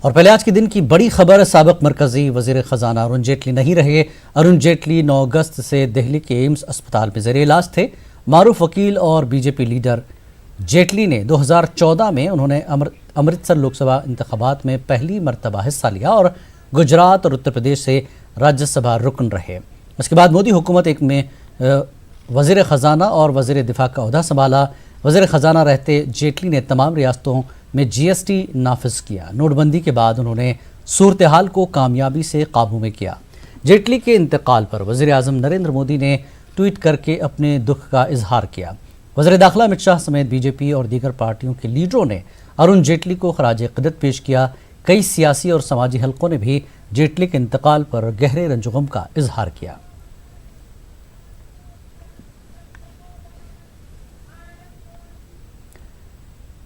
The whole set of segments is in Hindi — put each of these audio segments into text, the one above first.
और पहले आज के दिन की बड़ी खबर, साबिक मरकजी वजीर खजाना अरुण जेटली नहीं रहे। अरुण जेटली 9 अगस्त से दिल्ली के एम्स अस्पताल में ज़ेरे इलाज थे। मारूफ वकील और बीजेपी लीडर जेटली ने 2014 में उन्होंने अमृतसर लोकसभा इंतखाबात में पहली मरतबा हिस्सा लिया और गुजरात और उत्तर प्रदेश से राज्यसभा रुकन रहे। उसके बाद मोदी हुकूमत एक में वज़ीर ख़जाना और वज़ीर दिफा का ओहदा संभाला। वज़ीर ख़जाना रहते जेटली ने तमाम रियासतों में GST नाफिज किया। नोटबंदी के बाद उन्होंने सूरत हाल को कामयाबी से काबू में किया। जेटली के इंतकाल पर वज़ीर आज़म नरेंद्र मोदी ने ट्वीट करके अपने दुख का इजहार किया। वज़ीर दाखिला अमित शाह समेत बीजेपी और दीगर पार्टियों के लीडरों ने अरुण जेटली को खराज क़दर पेश किया। कई सियासी और समाजी हलकों ने भी जेटली के इंतकाल पर गहरे रंजगम का इजहार किया।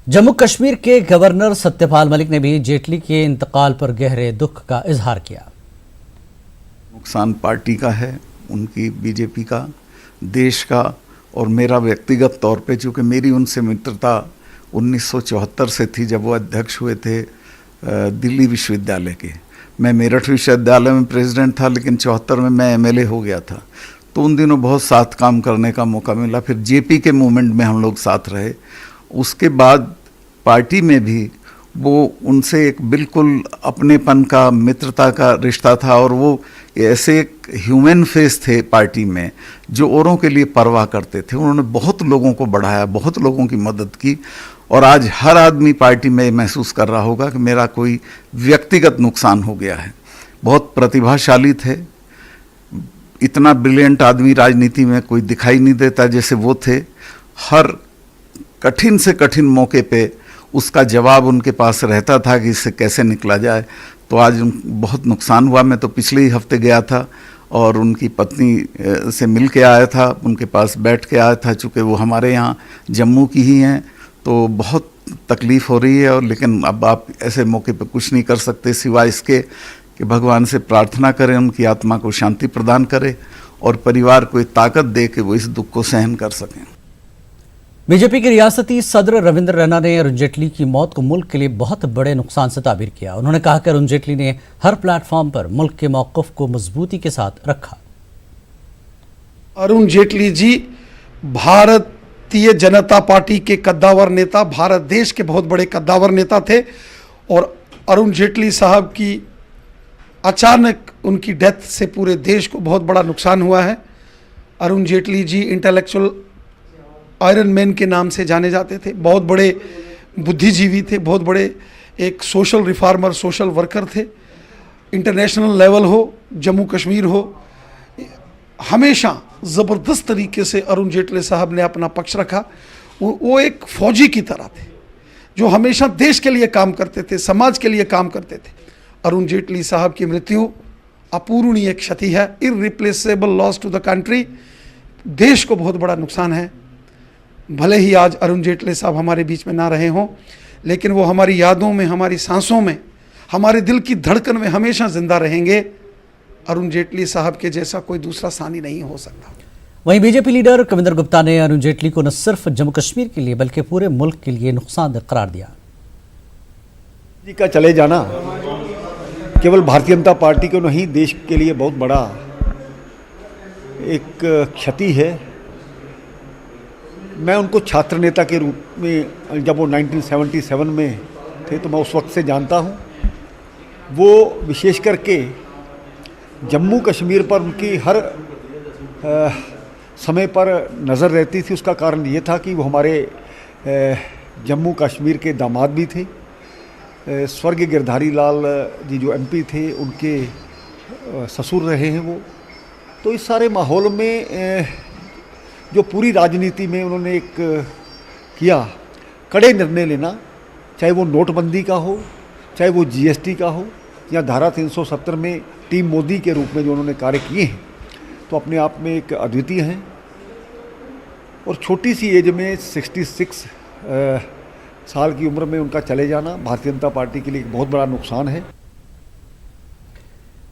जम्मू कश्मीर के गवर्नर सत्यपाल मलिक ने भी जेटली के इंतकाल पर गहरे दुख का इजहार किया। नुकसान पार्टी का है, उनकी बीजेपी का, देश का और मेरा व्यक्तिगत तौर पे, चूँकि मेरी उनसे मित्रता 1974 से थी जब वो अध्यक्ष हुए थे दिल्ली विश्वविद्यालय के। मैं मेरठ विश्वविद्यालय में प्रेसिडेंट था, लेकिन 74 में मैं MLA हो गया था, तो उन दिनों बहुत साथ काम करने का मौका मिला। फिर JP के मूवमेंट में हम लोग साथ रहे। उसके बाद पार्टी में भी वो उनसे एक बिल्कुल अपनेपन का, मित्रता का रिश्ता था और वो ऐसे एक ह्यूमन फेस थे पार्टी में जो औरों के लिए परवाह करते थे। उन्होंने बहुत लोगों को बढ़ाया, बहुत लोगों की मदद की और आज हर आदमी पार्टी में महसूस कर रहा होगा कि मेरा कोई व्यक्तिगत नुकसान हो गया है। बहुत प्रतिभाशाली थे, इतना ब्रिलियंट आदमी राजनीति में कोई दिखाई नहीं देता जैसे वो थे। हर कठिन से कठिन मौके पे उसका जवाब उनके पास रहता था कि इससे कैसे निकला जाए। तो आज बहुत नुकसान हुआ। मैं तो पिछले ही हफ्ते गया था और उनकी पत्नी से मिल के आया था, उनके पास बैठ के आया था। चूँकि वो हमारे यहाँ जम्मू की ही हैं तो बहुत तकलीफ़ हो रही है। और लेकिन अब आप ऐसे मौके पे कुछ नहीं कर सकते सिवाय इसके कि भगवान से प्रार्थना करें, उनकी आत्मा को शांति प्रदान करे और परिवार को एक ताकत दे कि वो इस दुख को सहन कर सकें। बीजेपी के रियासती सदर रविंद्र रैना ने अरुण जेटली की मौत को मुल्क के लिए बहुत बड़े नुकसान से ताबीर किया। उन्होंने कहा कि अरुण जेटली ने हर प्लेटफॉर्म पर मुल्क के मौक़िफ़ को मजबूती के साथ रखा। अरुण जेटली जी भारतीय जनता पार्टी के कद्दावर नेता, भारत देश के बहुत बड़े कद्दावर नेता थे और अरुण जेटली साहब की अचानक उनकी डेथ से पूरे देश को बहुत बड़ा नुकसान हुआ है। Arun Jaitley ji intellectual iron man के नाम से जाने जाते थे, बहुत बड़े बुद्धिजीवी थे, बहुत बड़े एक सोशल रिफॉर्मर, सोशल वर्कर थे। इंटरनेशनल लेवल हो, जम्मू कश्मीर हो, हमेशा ज़बरदस्त तरीके से अरुण जेटली साहब ने अपना पक्ष रखा। वो एक फौजी की तरह थे जो हमेशा देश के लिए काम करते थे, समाज के लिए काम करते थे। अरुण जेटली साहब की मृत्यु अपूरणीय क्षति है, irreplaceable loss to the country. देश को बहुत बड़ा नुकसान है। भले ही आज अरुण जेटली साहब हमारे बीच में ना रहे हों, लेकिन वो हमारी यादों में, हमारी सांसों में, हमारे दिल की धड़कन में हमेशा जिंदा रहेंगे। अरुण जेटली साहब के जैसा कोई दूसरा सानी नहीं हो सकता। वहीं बीजेपी लीडर कविंदर गुप्ता ने अरुण जेटली को न सिर्फ जम्मू कश्मीर के लिए बल्कि पूरे मुल्क के लिए नुकसानदेह करार दिया। जी का चले जाना केवल भारतीय जनता पार्टी को नहीं, देश के लिए बहुत बड़ा एक क्षति है। मैं उनको छात्र नेता के रूप में, जब वो 1977 में थे तो मैं उस वक्त से जानता हूँ। वो विशेष करके जम्मू कश्मीर पर उनकी हर समय पर नज़र रहती थी। उसका कारण ये था कि वो हमारे जम्मू कश्मीर के दामाद भी थे। स्वर्गीय गिरधारी लाल जी जो MP थे, उनके ससुर रहे हैं वो। तो इस सारे माहौल में जो पूरी राजनीति में उन्होंने एक किया कड़े निर्णय लेना, चाहे वो नोटबंदी का हो, चाहे वो GST का हो, या धारा 370 में टीम मोदी के रूप में जो उन्होंने कार्य किए हैं, तो अपने आप में एक अद्वितीय हैं। और छोटी सी एज में 66 साल की उम्र में उनका चले जाना भारतीय जनता पार्टी के लिए एक बहुत बड़ा नुकसान है।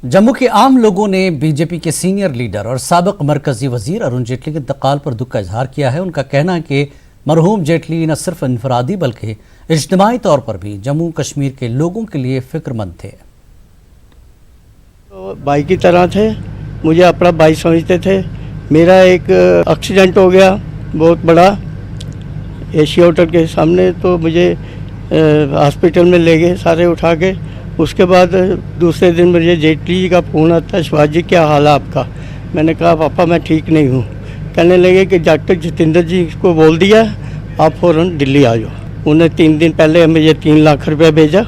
जम्मू के आम लोगों ने बीजेपी के सीनियर लीडर और साबिक मरकजी वजीर अरुण जेटली के इंतकाल पर दुख का इजहार किया है। उनका कहना है कि मरहूम जेटली न सिर्फ इनफरादी बल्कि इज्तिमाई तौर पर भी जम्मू कश्मीर के लोगों के लिए फिक्रमंद थे। तो भाई की तरह थे, मुझे अपना भाई समझते थे। मेरा एक एक्सीडेंट हो गया बहुत बड़ा एशिया होटल के सामने, तो मुझे हॉस्पिटल में ले गए सारे उठा के। उसके बाद दूसरे दिन मुझे जेटली जी का फ़ोन आता, शिवाजी जी क्या हाल है आपका? मैंने कहा पापा मैं ठीक नहीं हूँ। कहने लगे कि डॉक्टर जितेंद्र जी को बोल दिया आप फ़ौरन दिल्ली आ जाओ। उन्हें 3 दिन पहले मुझे 3 लाख रुपया भेजा,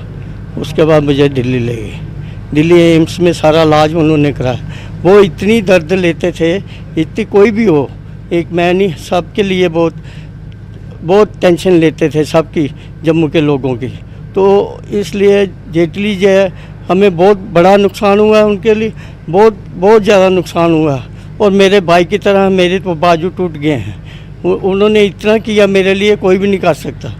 उसके बाद मुझे दिल्ली ले गए। दिल्ली एम्स में सारा इलाज उन्होंने कराया। वो इतनी दर्द लेते थे, इतनी कोई भी हो, एक मैं नहीं, सबके लिए बहुत टेंशन लेते थे, सबकी, जम्मू के लोगों की। तो इसलिए जेटली जो है हमें बहुत बड़ा नुकसान हुआ है, उनके लिए बहुत ज़्यादा नुकसान हुआ। और मेरे भाई की तरह मेरे तो बाजू टूट गए हैं। उन्होंने इतना किया मेरे लिए, कोई भी नहीं कर सकता।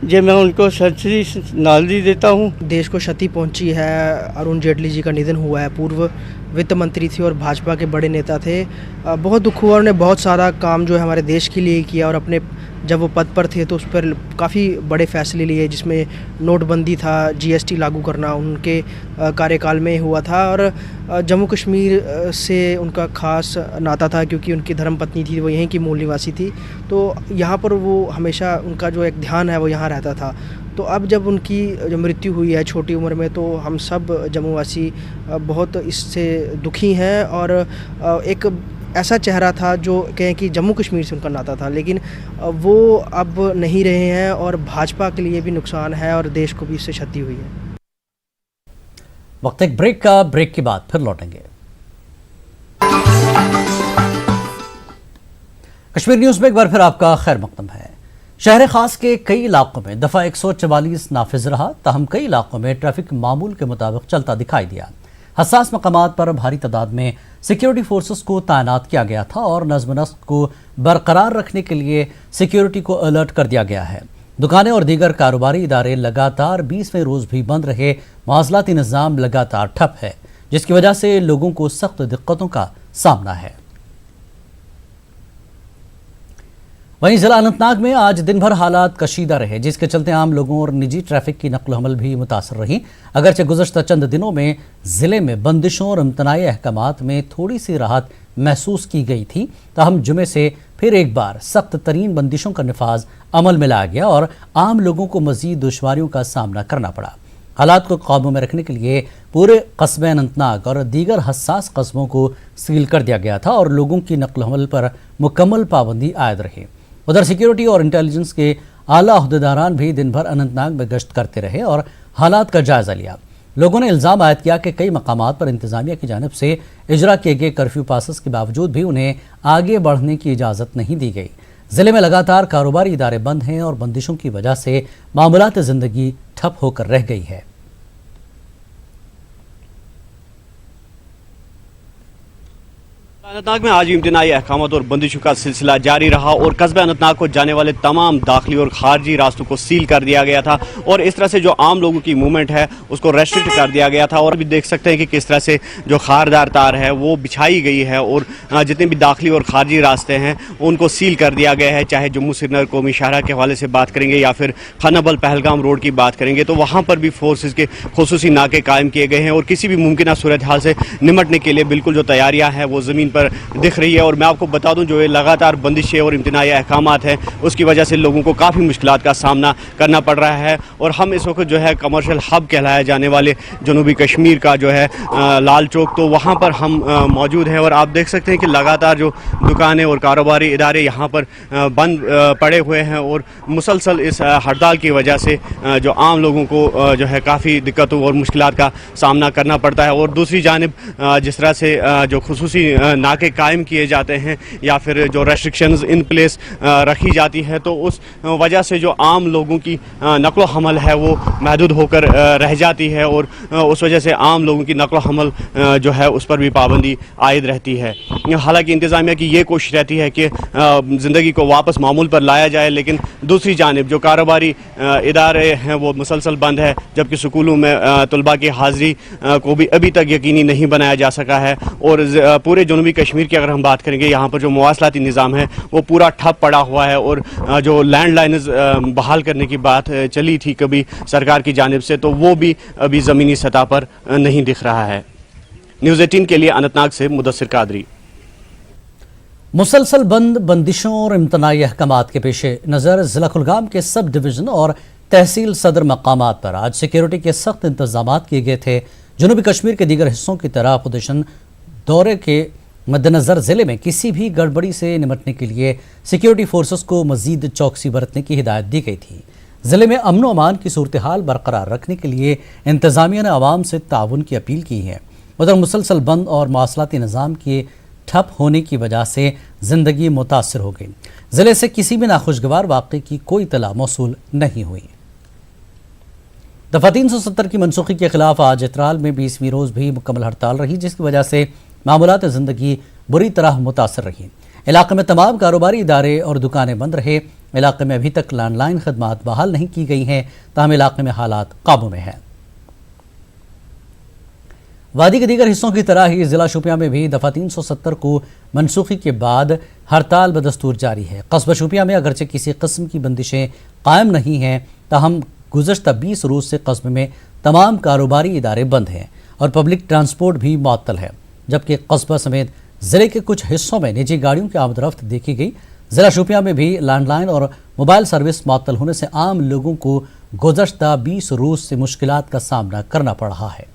जे मैं उनको सच्ची नाज़ी देता हूँ। देश को क्षति पहुंची है। अरुण जेटली जी का निधन हुआ है। पूर्व वित्त मंत्री थे और भाजपा के बड़े नेता थे। बहुत दुख हुआ। उन्होंने बहुत सारा काम जो है हमारे देश के लिए किया, और अपने जब वो पद पर थे तो उस पर काफ़ी बड़े फैसले लिए, जिसमें नोटबंदी था, जीएसटी लागू करना उनके कार्यकाल में हुआ था। और जम्मू कश्मीर से उनका खास नाता था, क्योंकि उनकी धर्मपत्नी थी, वो यहीं की मूल निवासी थी। तो यहाँ पर वो हमेशा, उनका जो एक ध्यान है वो यहाँ रहता था। तो अब जब उनकी जो मृत्यु हुई है छोटी उम्र में, तो हम सब जम्मूवासी बहुत इससे दुखी हैं। और एक ऐसा चेहरा था जो कहें कि जम्मू कश्मीर से उनका नाता था, लेकिन वो अब नहीं रहे हैं, और भाजपा के लिए भी नुकसान है और देश को भी इससे क्षति हुई है। वक्त एक ब्रेक का, ब्रेक के बाद फिर लौटेंगे। कश्मीर न्यूज में एक बार फिर आपका खैर मकदम है। शहर खास के कई इलाकों में दफा 144 नाफिज रहा, ताहम कई इलाकों में ट्रैफिक मामूल के मुताबिक चलता दिखाई दिया। हसास मकामात पर भारी तादाद में सिक्योरिटी फोर्सेस को तैनात किया गया था और नज़्म-ओ-नस्क को बरकरार रखने के लिए सिक्योरिटी को अलर्ट कर दिया गया है। दुकानें और दीगर कारोबारी इदारे लगातार 20वें रोज़ भी बंद रहे। मवासलाती निज़ाम लगातार ठप है, जिसकी वजह से लोगों को सख्त दिक्कतों का सामना है। वहीं जिला अनंतनाग में आज दिन भर हालात कशीदा रहे, जिसके चलते आम लोगों और निजी ट्रैफिक की नकल हमल भी मुतासर रही। अगरचे गुज़श्ता चंद दिनों में ज़िले में बंदिशों और इम्तनाई अहकामात में थोड़ी सी राहत महसूस की गई थी, ताहम जुमे से फिर एक बार सख्त तरीन बंदिशों का नफाज अमल में लाया गया और आम लोगों को मज़ीद दुश्वारियों का सामना करना पड़ा। हालात को काबू में रखने के लिए पूरे कस्बे अनंतनाग और दीगर हसास कस्बों को सील कर दिया गया था और लोगों की नकल हमल पर मुकम्मल पाबंदी आयद रही। उधर सिक्योरिटी और इंटेलिजेंस के आला अहदेदारान भी दिन भर अनंतनाग में गश्त करते रहे और हालात का जायजा लिया। लोगों ने इल्ज़ाम आयद किया कि कई मकामात पर इंतजामिया की जानिब से इजरा किए गए कर्फ्यू पासेस के बावजूद भी उन्हें आगे बढ़ने की इजाज़त नहीं दी गई। ज़िले में लगातार कारोबारी इदारे बंद हैं और बंदिशों की वजह से मामूलात ज़िंदगी ठप होकर रह गई है। अनंतनाग में आज भी इम्तनाई अहकामात और बंदिशों का सिलसिला जारी रहा और कस्बे अनंतनाग को जाने वाले तमाम दाखिली और खारजी रास्तों को सील कर दिया गया था और इस तरह से जो आम लोगों की मूवमेंट है उसको रेस्ट्रिक्ट कर दिया गया था। और अभी देख सकते हैं कि किस तरह से जो खारदार तार है वो बिछाई गई है और जितने भी दाखिली और खारजी रास्ते हैं उनको सील कर दिया गया है। चाहे जम्मू श्रीनगर कौमी शाहरा के हवाले से बात करेंगे या फिर खानाबल पहलगाम रोड की बात करेंगे तो वहाँ पर भी फोर्सेज के खुसूसी नाके कायम किए गए हैं और किसी भी मुमकिन सूरत हाल से निमटने के लिए बिल्कुल जो तैयारियाँ हैं वो ज़मीन पर दिख रही है। और मैं आपको बता दूं जो ये लगातार बंदिशें और इम्तनाई अहकामात हैं उसकी वजह से लोगों को काफ़ी मुश्किलात का सामना करना पड़ रहा है। और हम इस वक्त जो है कमर्शियल हब कहलाया जाने वाले जनूबी कश्मीर का जो है लाल चौक, तो वहाँ पर हम मौजूद हैं और आप देख सकते हैं कि लगातार जो दुकानें और कारोबारी इदारे यहाँ पर बंद पड़े हुए हैं और मुसलसल इस हड़ताल की वजह से जो आम लोगों को जो है काफ़ी दिक्कतों और मुश्किलात का सामना करना पड़ता है। और दूसरी जानिब जिस तरह से जो खुसूसी नाके कायम किए जाते हैं या फिर जो रेस्ट्रिक्शंस इन प्लेस रखी जाती है तो उस वजह से जो आम लोगों की नकलो हमल है वो महदूद होकर रह जाती है और उस वजह से आम लोगों की नकलो हमल जो है उस पर भी पाबंदी आयद रहती है। हालांकि इंतज़ामिया की ये कोशिश रहती है कि ज़िंदगी को वापस मामूल पर लाया जाए, लेकिन दूसरी जानिब जो कारोबारी इदारे हैं वो मुसलसल बंद है, जबकि स्कूलों में तलबा की हाज़िरी को भी अभी तक यकीनी नहीं बनाया जा सका है। और पूरे जनूबी कश्मीर की अगर हम बात करेंगे, यहाँ पर जो मवासलाती निज़ाम है वो पूरा ठप पड़ा हुआ है और जो लैंडलाइंस बहाल करने की बात चली थी कभी सरकार की जानिब से, तो वो भी अभी ज़मीनी सतह पर नहीं दिख रहा है। न्यूज़ 18 के लिए अनंतनाग से मुदस्सिर कादरी। मुसलसल बंद, बंदिशों और इम्तनाई अहकामात के पेश नज़र ज़िला कुलगाम के सब डिवीज़न और तहसील सदर मकामात पर आज सिक्योरिटी के सख्त इंतजाम किए गए थे। जनूबी कश्मीर के दीगर हिस्सों की तरह अपोजिशन दौरे के मद्देनज़र ज़िले में किसी भी गड़बड़ी से निपटने के लिए सिक्योरिटी फोर्सेस को मज़ीद चौकसी बरतने की हिदायत दी गई थी। ज़िले में अमन व अमान की सूरत हाल बरकरार रखने के लिए इंतज़ामिया ने आवाम से ताउन की अपील की है। उधर मुसलसल बंद और मवासलाती निज़ाम के ठप होने की वजह से ज़िंदगी मुतासर हो गई। ज़िले से किसी भी नाखुशगवार वाक़े की कोई इत्तला मौसूल नहीं हुई। दफ़ा 370 की मनसूखी के खिलाफ आज इतराल में 20वीं रोज़ भी मुकम्मल हड़ताल रही, जिसकी वजह से मामूलात ज़िंदगी बुरी तरह मुतासर रही। इलाके में तमाम कारोबारी इदारे और दुकानें बंद रहे। इलाके में अभी तक लैंडलाइन खदमात बहाल नहीं की गई हैं, ताहम इलाके में हालात काबू में हैं। वादी के दीगर हिस्सों की तरह ही ज़िला शोपियां में भी दफ़ा 370 को मनसूखी के बाद हड़ताल बदस्तूर जारी है। कस्बा शोपियां में अगरचे किसी किस्म की बंदिशें कायम नहीं हैं, ताहम गुज़श्ता 20 रोज़ से कस्बे में तमाम कारोबारी इदारे बंद हैं और पब्लिक ट्रांसपोर्ट भी मुअत्तल है, जबकि कस्बा समेत ज़िले के कुछ हिस्सों में निजी गाड़ियों की आमदरफ्त देखी गई। ज़िला शोपियां में भी लैंडलाइन और मोबाइल सर्विस मुअत्तल होने से आम लोगों को गुज़श्ता 20 रोज़ से मुश्किलात का सामना करना पड़ रहा है।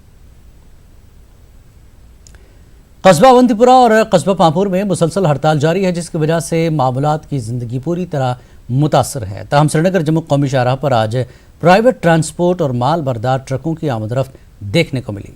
कस्बा अवंतीपुरा और कस्बा पांपुर में मुसलसल हड़ताल जारी है, जिसकी वजह से मामूलात की ज़िंदगी पूरी तरह मुतासर है। ताहम श्रीनगर जम्मू कौमी शाहराह पर आज प्राइवेट ट्रांसपोर्ट और माल बरदार ट्रकों की आमदरफ्त देखने को मिली।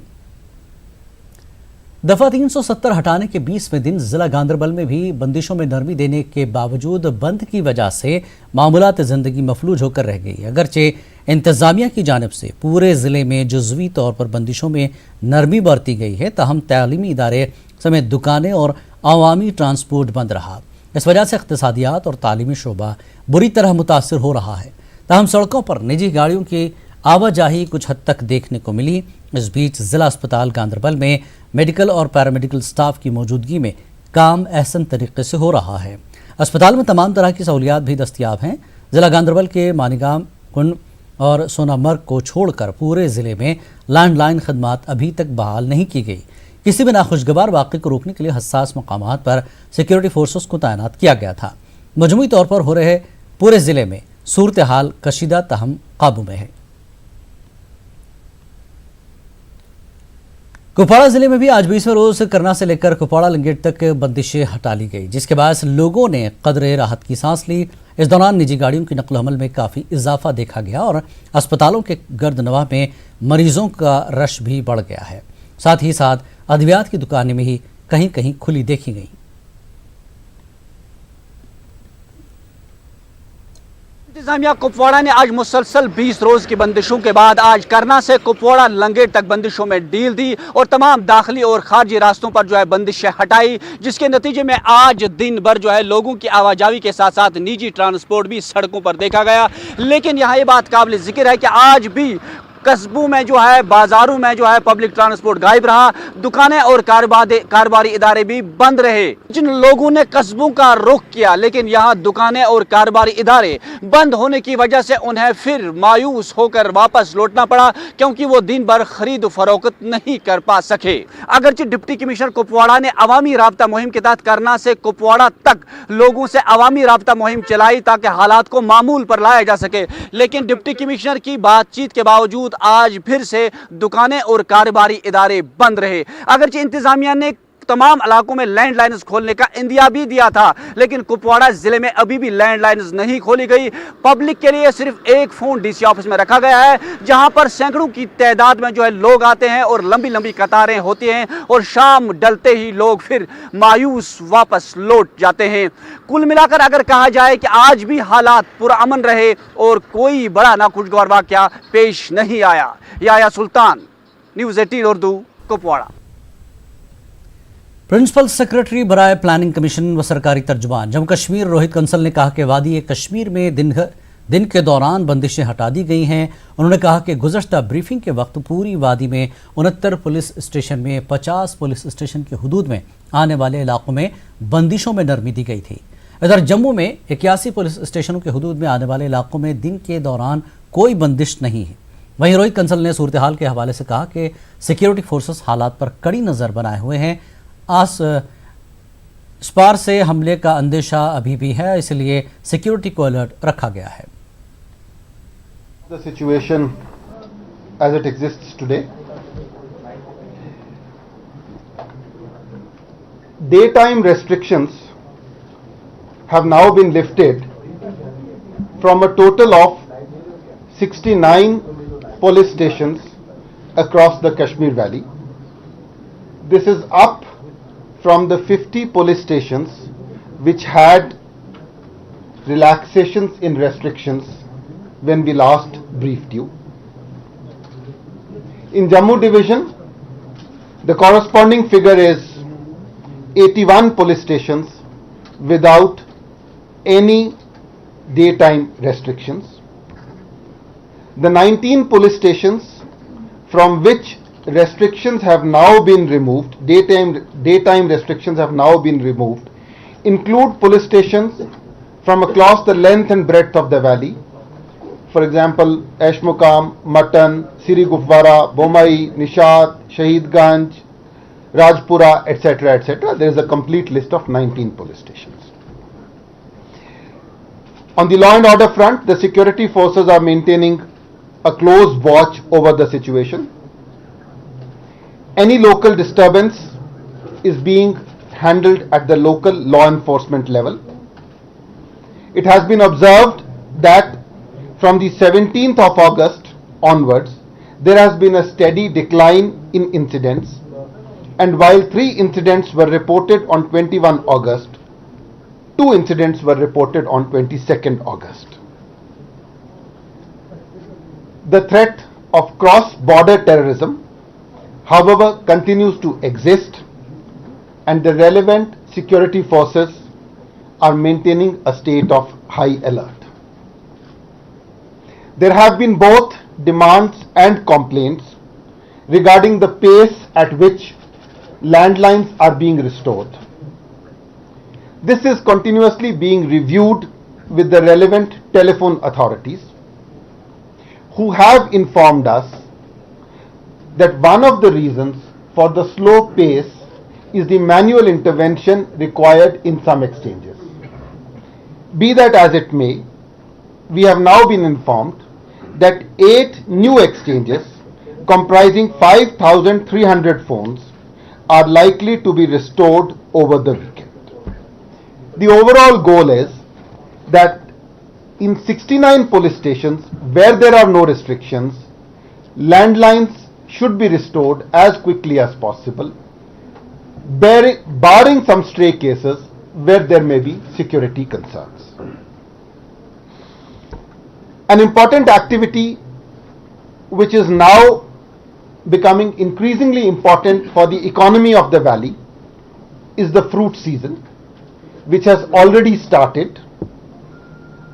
दफ़ा 370 हटाने के 20वें दिन ज़िला गांदरबल में भी बंदिशों में नरमी देने के बावजूद बंद की वजह से मामूलात ज़िंदगी मफलूज होकर रह गई। अगरचे इंतज़ामिया की जानिब से पूरे ज़िले में जुज़वी तौर पर बंदिशों में नरमी बरती गई है, ताहम तालीमी इदारे समेत दुकानें और अवामी ट्रांसपोर्ट बंद रहा। इस वजह से इक़्तिसादियात और तालीमी शोबा बुरी तरह मुतासर हो रहा है। ताहम सड़कों पर निजी गाड़ियों की आवाजाही कुछ हद तक देखने को मिली। इस बीच ज़िला अस्पताल गांदरबल में मेडिकल और पैरामेडिकल स्टाफ की मौजूदगी में काम अहसन तरीके से हो रहा है। अस्पताल में तमाम तरह की सहूलियात भी दस्तियाब हैं। ज़िला गांदरबल के मानीगाम, कुंड और सोनामर्ग को छोड़कर पूरे ज़िले में लैंडलाइन खदमात अभी तक बहाल नहीं की गई। किसी भी नाखुशगवार वाक़े को रोकने के लिए हसास मकामात पर सिक्योरिटी फोर्सेस को तैनात किया गया था। मजमूई तौर पर हो रहे पूरे ज़िले में सूरत हाल कशीदा ताहम काबू में है। कुपवाड़ा जिले में भी आज 20वें रोज करना से लेकर कुपवाड़ा लंगेट तक बंदिशें हटा ली गई, जिसके बाद लोगों ने कदरे राहत की सांस ली। इस दौरान निजी गाड़ियों की नकल हमल में काफ़ी इजाफा देखा गया और अस्पतालों के गर्दनवाह में मरीजों का रश भी बढ़ गया है। साथ ही साथ अद्वियात की दुकानें में ही कहीं कहीं खुली देखी गई। इंतजामिया कुपवाड़ा ने आज मुसलसल 20 रोज की बंदिशों के बाद आज करना से कुपवाड़ा लंगेट तक बंदिशों में ढील दी और तमाम दाखिली और खारजी रास्तों पर जो है बंदिशें हटाई, जिसके नतीजे में आज दिन भर जो है लोगों की आवाजाही के साथ साथ निजी ट्रांसपोर्ट भी सड़कों पर देखा गया। लेकिन यहाँ ये बात काबिल जिक्र है कि आज भी कस्बों में जो है, बाजारों में जो है पब्लिक ट्रांसपोर्ट गायब रहा। दुकानें और कारोबारी इदारे भी बंद रहे। जिन लोगों ने कस्बों का रुख किया, लेकिन यहाँ दुकानें और कारोबारी इदारे बंद होने की वजह से उन्हें फिर मायूस होकर वापस लौटना पड़ा, क्योंकि वो दिन भर खरीद फरोख्त नहीं कर पा सके। अगरचे डिप्टी कमिश्नर कुपवाड़ा ने अवामी राब्ता मुहिम के तहत करना से कुपवाड़ा तक लोगों से अवामी राब्ता मुहिम चलाई ताकि हालात को मामूल पर लाया जा सके, लेकिन डिप्टी कमिश्नर की बातचीत के बावजूद आज फिर से दुकानें और कारोबारी इदारे बंद रहे। अगरचे इंतजामिया ने तमाम इलाकों में लैंडलाइंस खोलने का इंदिया भी दिया था, लेकिन कुपवाड़ा जिले में अभी भी लैंडलाइंस नहीं खोली गई। पब्लिक के लिए सिर्फ एक फोन डीसी ऑफिस में रखा गया है, जहां पर सैकड़ों की तादाद में जो है लोग आते हैं और लंबी लंबी कतारें होती हैं और शाम ढलते ही लोग फिर मायूस वापस लौट जाते हैं। कुल मिलाकर अगर कहा जाए कि आज भी हालात पुरअमन रहे और कोई बड़ा नाखुशगवार वाकया पेश नहीं आया। Yahya Sultan, news 18 Urdu, Kupwara. Principal secretary बराए प्लानिंग कमीशन व सरकारी तर्जुमान जम्मू कश्मीर रोहित कंसल ने कहा कि वादी कश्मीर में दिन के दौरान बंदिशें हटा दी गई हैं। उन्होंने कहा कि गुज़श्ता ब्रीफिंग के वक्त पूरी वादी में 69 पुलिस स्टेशन में 50 पुलिस स्टेशन की हदूद में आने वाले इलाकों में बंदिशों में नरमी दी गई थी। इधर जम्मू में 81 पुलिस स्टेशनों के हदूद में आने वाले इलाकों में दिन के दौरान कोई बंदिश नहीं है। वहीं रोहित कंसल ने सूरत हाल के हवाले से कहा कि सिक्योरिटी फोर्सेस हालात पर कड़ी नज़र बनाए हुए हैं। आस पार से हमले का अंदेशा अभी भी है, इसलिए सिक्योरिटी को अलर्ट रखा गया है। The situation as it exists today. Daytime restrictions have now been lifted from a total of 69 police stations across the Kashmir Valley. This is up from the 50 police stations which had relaxations in restrictions when we last briefed you. In Jammu division, the corresponding figure is 81 police stations without any daytime restrictions. The 19 police stations from which restrictions have now been removed, daytime restrictions have now been removed, include police stations from across the length and breadth of the valley. For example, Ashmukam, Matan, Siri Gufwara, Bomai, Nishad, Shahid Ganj, Rajpura, etc., etc. There is a complete list of 19 police stations. On the law and order front, the security forces are maintaining a close watch over the situation. Any local disturbance is being handled at the local law enforcement level. It has been observed that from the 17th of August onwards, there has been a steady decline in incidents, and while 3 incidents were reported on 21 August, 2 incidents were reported on 22nd August. The threat of cross-border terrorism, however, continues to exist, and the relevant security forces are maintaining a state of high alert. There have been both demands and complaints regarding the pace at which landlines are being restored. This is continuously being reviewed with the relevant telephone authorities, who have informed us that one of the reasons for the slow pace is the manual intervention required in some exchanges. Be that as it may, we have now been informed that 8 new exchanges comprising 5,300 phones are likely to be restored over the weekend. The overall goal is that in 69 police stations where there are no restrictions, landlines should be restored as quickly as possible, barring some stray cases where there may be security concerns. An important activity which is now becoming increasingly important for the economy of the valley is the fruit season, which has already started.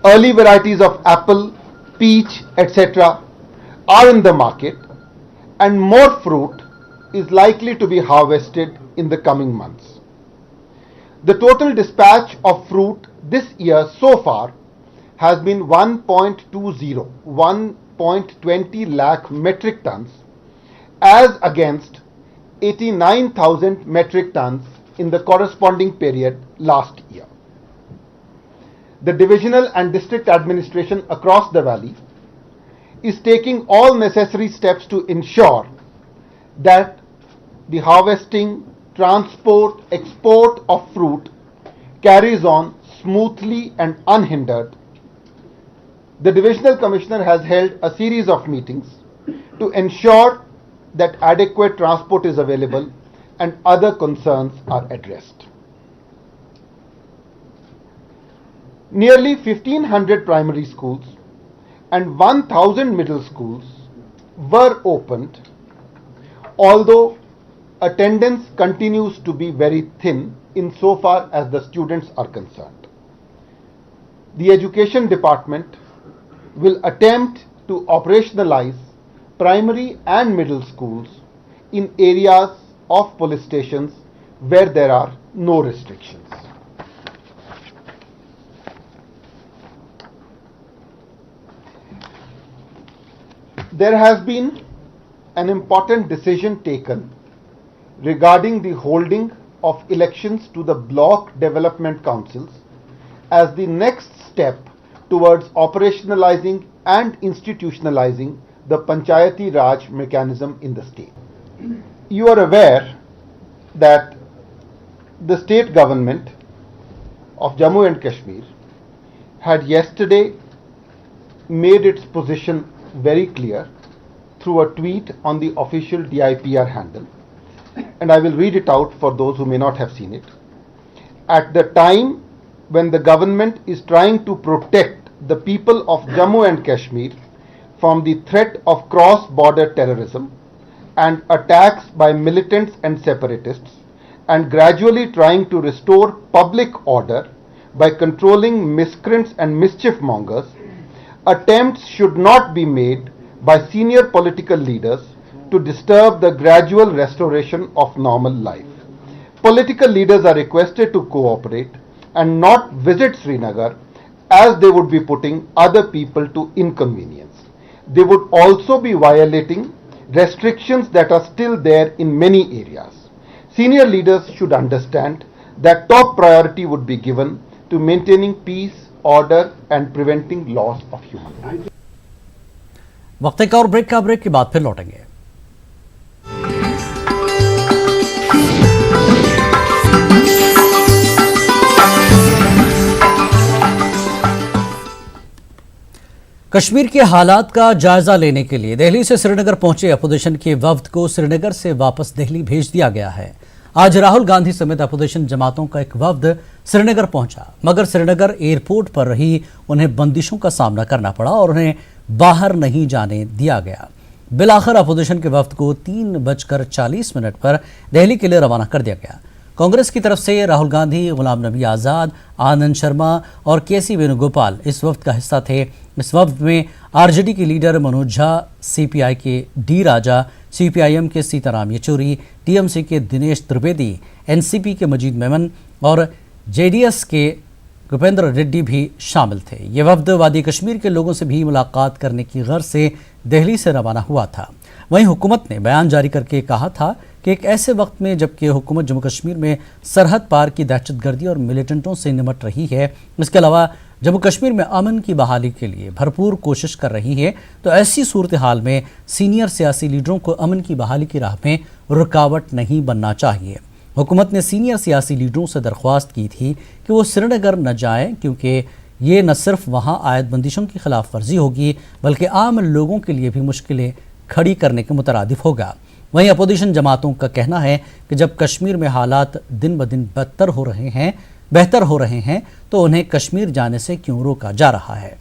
Early varieties of apple, peach, etc. are in the market, and more fruit is likely to be harvested in the coming months. The total dispatch of fruit this year so far has been 1.20 lakh metric tons as against 89,000 metric tons in the corresponding period last year. The divisional and district administration across the valley is taking all necessary steps to ensure that the harvesting, transport, export of fruit carries on smoothly and unhindered. The Divisional Commissioner has held a series of meetings to ensure that adequate transport is available and other concerns are addressed. Nearly 1,500 primary schools and 1,000 middle schools were opened, although attendance continues to be very thin insofar as the students are concerned. The Education Department will attempt to operationalize primary and middle schools in areas of police stations where there are no restrictions. There has been an important decision taken regarding the holding of elections to the block development councils as the next step towards operationalizing and institutionalizing the Panchayati Raj mechanism in the state. You are aware that the state government of Jammu and Kashmir had yesterday made its position very clear through a tweet on the official DIPR handle, and I will read it out for those who may not have seen it. At the time when the government is trying to protect the people of Jammu and Kashmir from the threat of cross-border terrorism and attacks by militants and separatists, and gradually trying to restore public order by controlling miscreants and mischief mongers, attempts should not be made by senior political leaders to disturb the gradual restoration of normal life. Political leaders are requested to cooperate and not visit Srinagar, as they would be putting other people to inconvenience. They would also be violating restrictions that are still there in many areas. Senior leaders should understand that top priority would be given to maintaining peace, order and preventing loss of human life. वक्त एक और ब्रेक का ब्रेक के बाद फिर लौटेंगे। कश्मीर के हालात का जायजा लेने के लिए दिल्ली से श्रीनगर पहुंचे अपोजिशन के वफ्द को श्रीनगर से वापस दिल्ली भेज दिया गया है। आज राहुल गांधी समेत अपोजिशन जमातों का एक वफ्द श्रीनगर पहुंचा, मगर श्रीनगर एयरपोर्ट पर ही उन्हें बंदिशों का सामना करना पड़ा और उन्हें बाहर नहीं जाने दिया गया। बिलाखिर अपोजिशन के वफ्द को 3:40 पर दिल्ली के लिए रवाना कर दिया गया। कांग्रेस की तरफ से राहुल गांधी, गुलाम नबी आज़ाद, आनंद शर्मा और केसी वेणुगोपाल इस वफ्द का हिस्सा थे। इस वफ्द में आरजेडी के लीडर मनोज झा, सीपीआई के डी राजा, सीपीआईएम के सीताराम येचूरी, टीएमसी के दिनेश त्रिवेदी, एनसीपी के मजीद मेमन और जेडीएस के भूपेंद्र रेड्डी भी शामिल थे। ये वफ्द वादी कश्मीर के लोगों से भी मुलाकात करने की गर्ज से दिल्ली से रवाना हुआ था। वहीं हुकूमत ने बयान जारी करके कहा था कि एक ऐसे वक्त में जबकि हुकूमत जम्मू कश्मीर में सरहद पार की दहशतगर्दी और मिलिटेंटों से निपट रही है, इसके अलावा जम्मू कश्मीर में अमन की बहाली के लिए भरपूर कोशिश कर रही है, तो ऐसी सूरत हाल में सीनियर सियासी लीडरों को अमन की बहाली की राह में रुकावट नहीं बनना चाहिए। हुकूमत ने सीनियर सियासी लीडरों से दरख्वास्त की थी कि वो श्रीनगर न जाएं, क्योंकि ये न सिर्फ वहाँ आयद बंदिशों की खिलाफ वर्जी होगी बल्कि आम लोगों के लिए भी मुश्किलें खड़ी करने के मुतरादिफ होगा। वहीं अपोजिशन जमातों का कहना है कि जब कश्मीर में हालात दिन ब दिन बेहतर हो रहे हैं तो उन्हें कश्मीर जाने से क्यों रोका जा रहा है।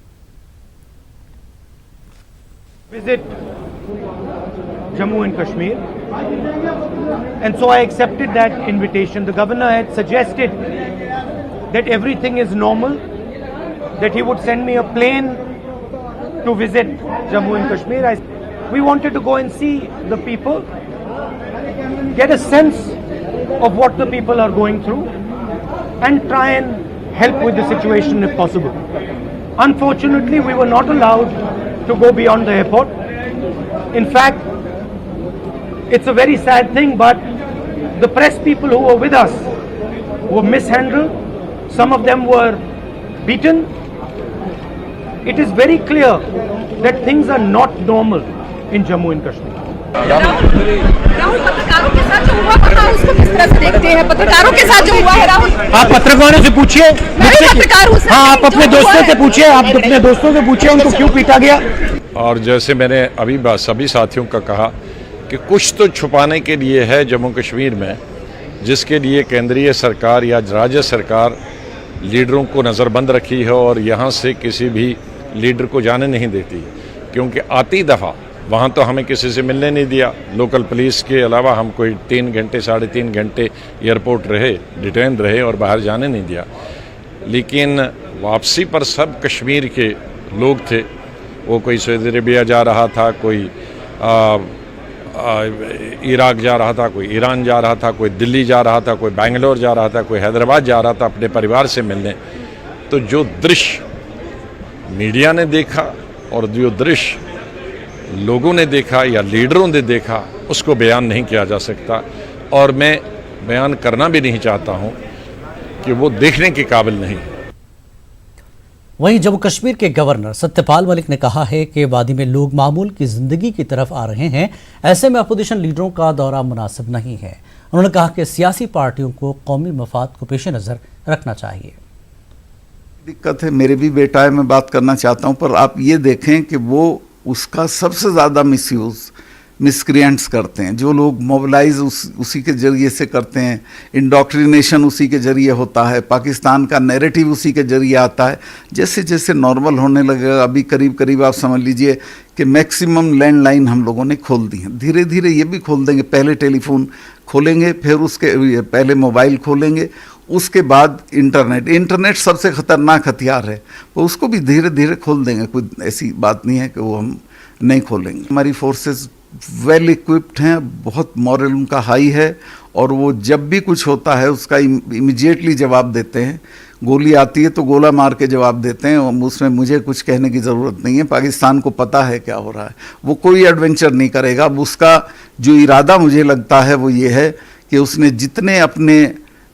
Visit Jammu and Kashmir, and so I accepted that invitation. The governor had suggested that everything is normal, that he would send me a plane to visit Jammu and Kashmir. We wanted to go and see the people, get a sense of what the people are going through and try and help with the situation if possible. Unfortunately, we were not allowed to go beyond the airport. In fact, it's a very sad thing, but the press people who were with us were mishandled. Some of them were beaten. It is very clear that things are not normal in Jammu and Kashmir. Rahul, पत्रकारों के साथ जो हुआ पता उसको किस तरह से देखते हैं? पत्रकारों के साथ जो हुआ है राहुल, आप पत्रकारों से पूछिए, मैं भी पत्रकार हूं सर। हाँ, आप अपने दोस्तों से पूछिए, आप अपने दोस्तों से पूछिए उनको क्यों पीटा गया। और जैसे मैंने अभी सभी साथियों का कहा कि कुछ तो छुपाने के लिए है जम्मू कश्मीर में, जिसके लिए केंद्रीय सरकार या राज्य सरकार लीडरों को नज़रबंद रखी है और यहाँ से किसी भी लीडर को जाने नहीं देती, क्योंकि आती दफ़ा वहाँ तो हमें किसी से मिलने नहीं दिया। लोकल पुलिस के अलावा हम कोई 3 घंटे 3.5 घंटे एयरपोर्ट रहे, डिटेन रहे और बाहर जाने नहीं दिया। लेकिन वापसी पर सब कश्मीर के लोग थे वो कोई सऊदी अरेबिया जा रहा था, कोई इराक जा रहा था, कोई ईरान जा रहा था, कोई दिल्ली जा रहा था, कोई बेंगलोर जा रहा था, कोई हैदराबाद जा रहा था अपने परिवार से मिलने। तो जो दृश्य मीडिया ने देखा और जो दृश्य लोगों ने देखा या लीडरों ने देखा, उसको बयान नहीं किया जा सकता और मैं बयान करना भी नहीं चाहता हूं कि वो देखने के काबिल नहीं। वहीं जम्मू कश्मीर के गवर्नर सत्यपाल मलिक ने कहा है कि वादी में लोग मामूल की जिंदगी की तरफ आ रहे हैं, ऐसे में अपोजिशन लीडरों का दौरा मुनासिब नहीं है। उन्होंने कहा कि सियासी पार्टियों को कौमी मफाद को पेश नज़र रखना चाहिए। दिक्कत है, मेरे भी बेटा है, मैं बात करना चाहता हूं, पर आप ये देखें कि वो उसका सबसे ज़्यादा मिसयूज़ मिसक्रिएंट्स करते हैं। जो लोग मोबिलाइज उसी के ज़रिए से करते हैं, इंडोक्ट्रिनेशन उसी के ज़रिए होता है, पाकिस्तान का नैरेटिव उसी के ज़रिए आता है। जैसे जैसे नॉर्मल होने लगेगा, अभी करीब करीब आप समझ लीजिए कि मैक्सिमम लैंडलाइन हम लोगों ने खोल दी हैं, धीरे धीरे ये भी खोल देंगे। पहले टेलीफोन खोलेंगे, फिर उसके पहले मोबाइल खोलेंगे, उसके बाद इंटरनेट सबसे ख़तरनाक हथियार है, वो उसको भी धीरे धीरे खोल देंगे। कोई ऐसी बात नहीं है कि वो हम नहीं खोलेंगे। हमारी फोर्सेस वेल इक्विप्ड हैं, बहुत मॉरल उनका हाई है और वो जब भी कुछ होता है उसका इमीडिएटली जवाब देते हैं। गोली आती है तो गोला मार के जवाब देते हैं, उसमें मुझे कुछ कहने की ज़रूरत नहीं है। पाकिस्तान को पता है क्या हो रहा है, वो कोई एडवेंचर नहीं करेगा। अब उसका जो इरादा मुझे लगता है वो ये है कि उसने जितने अपने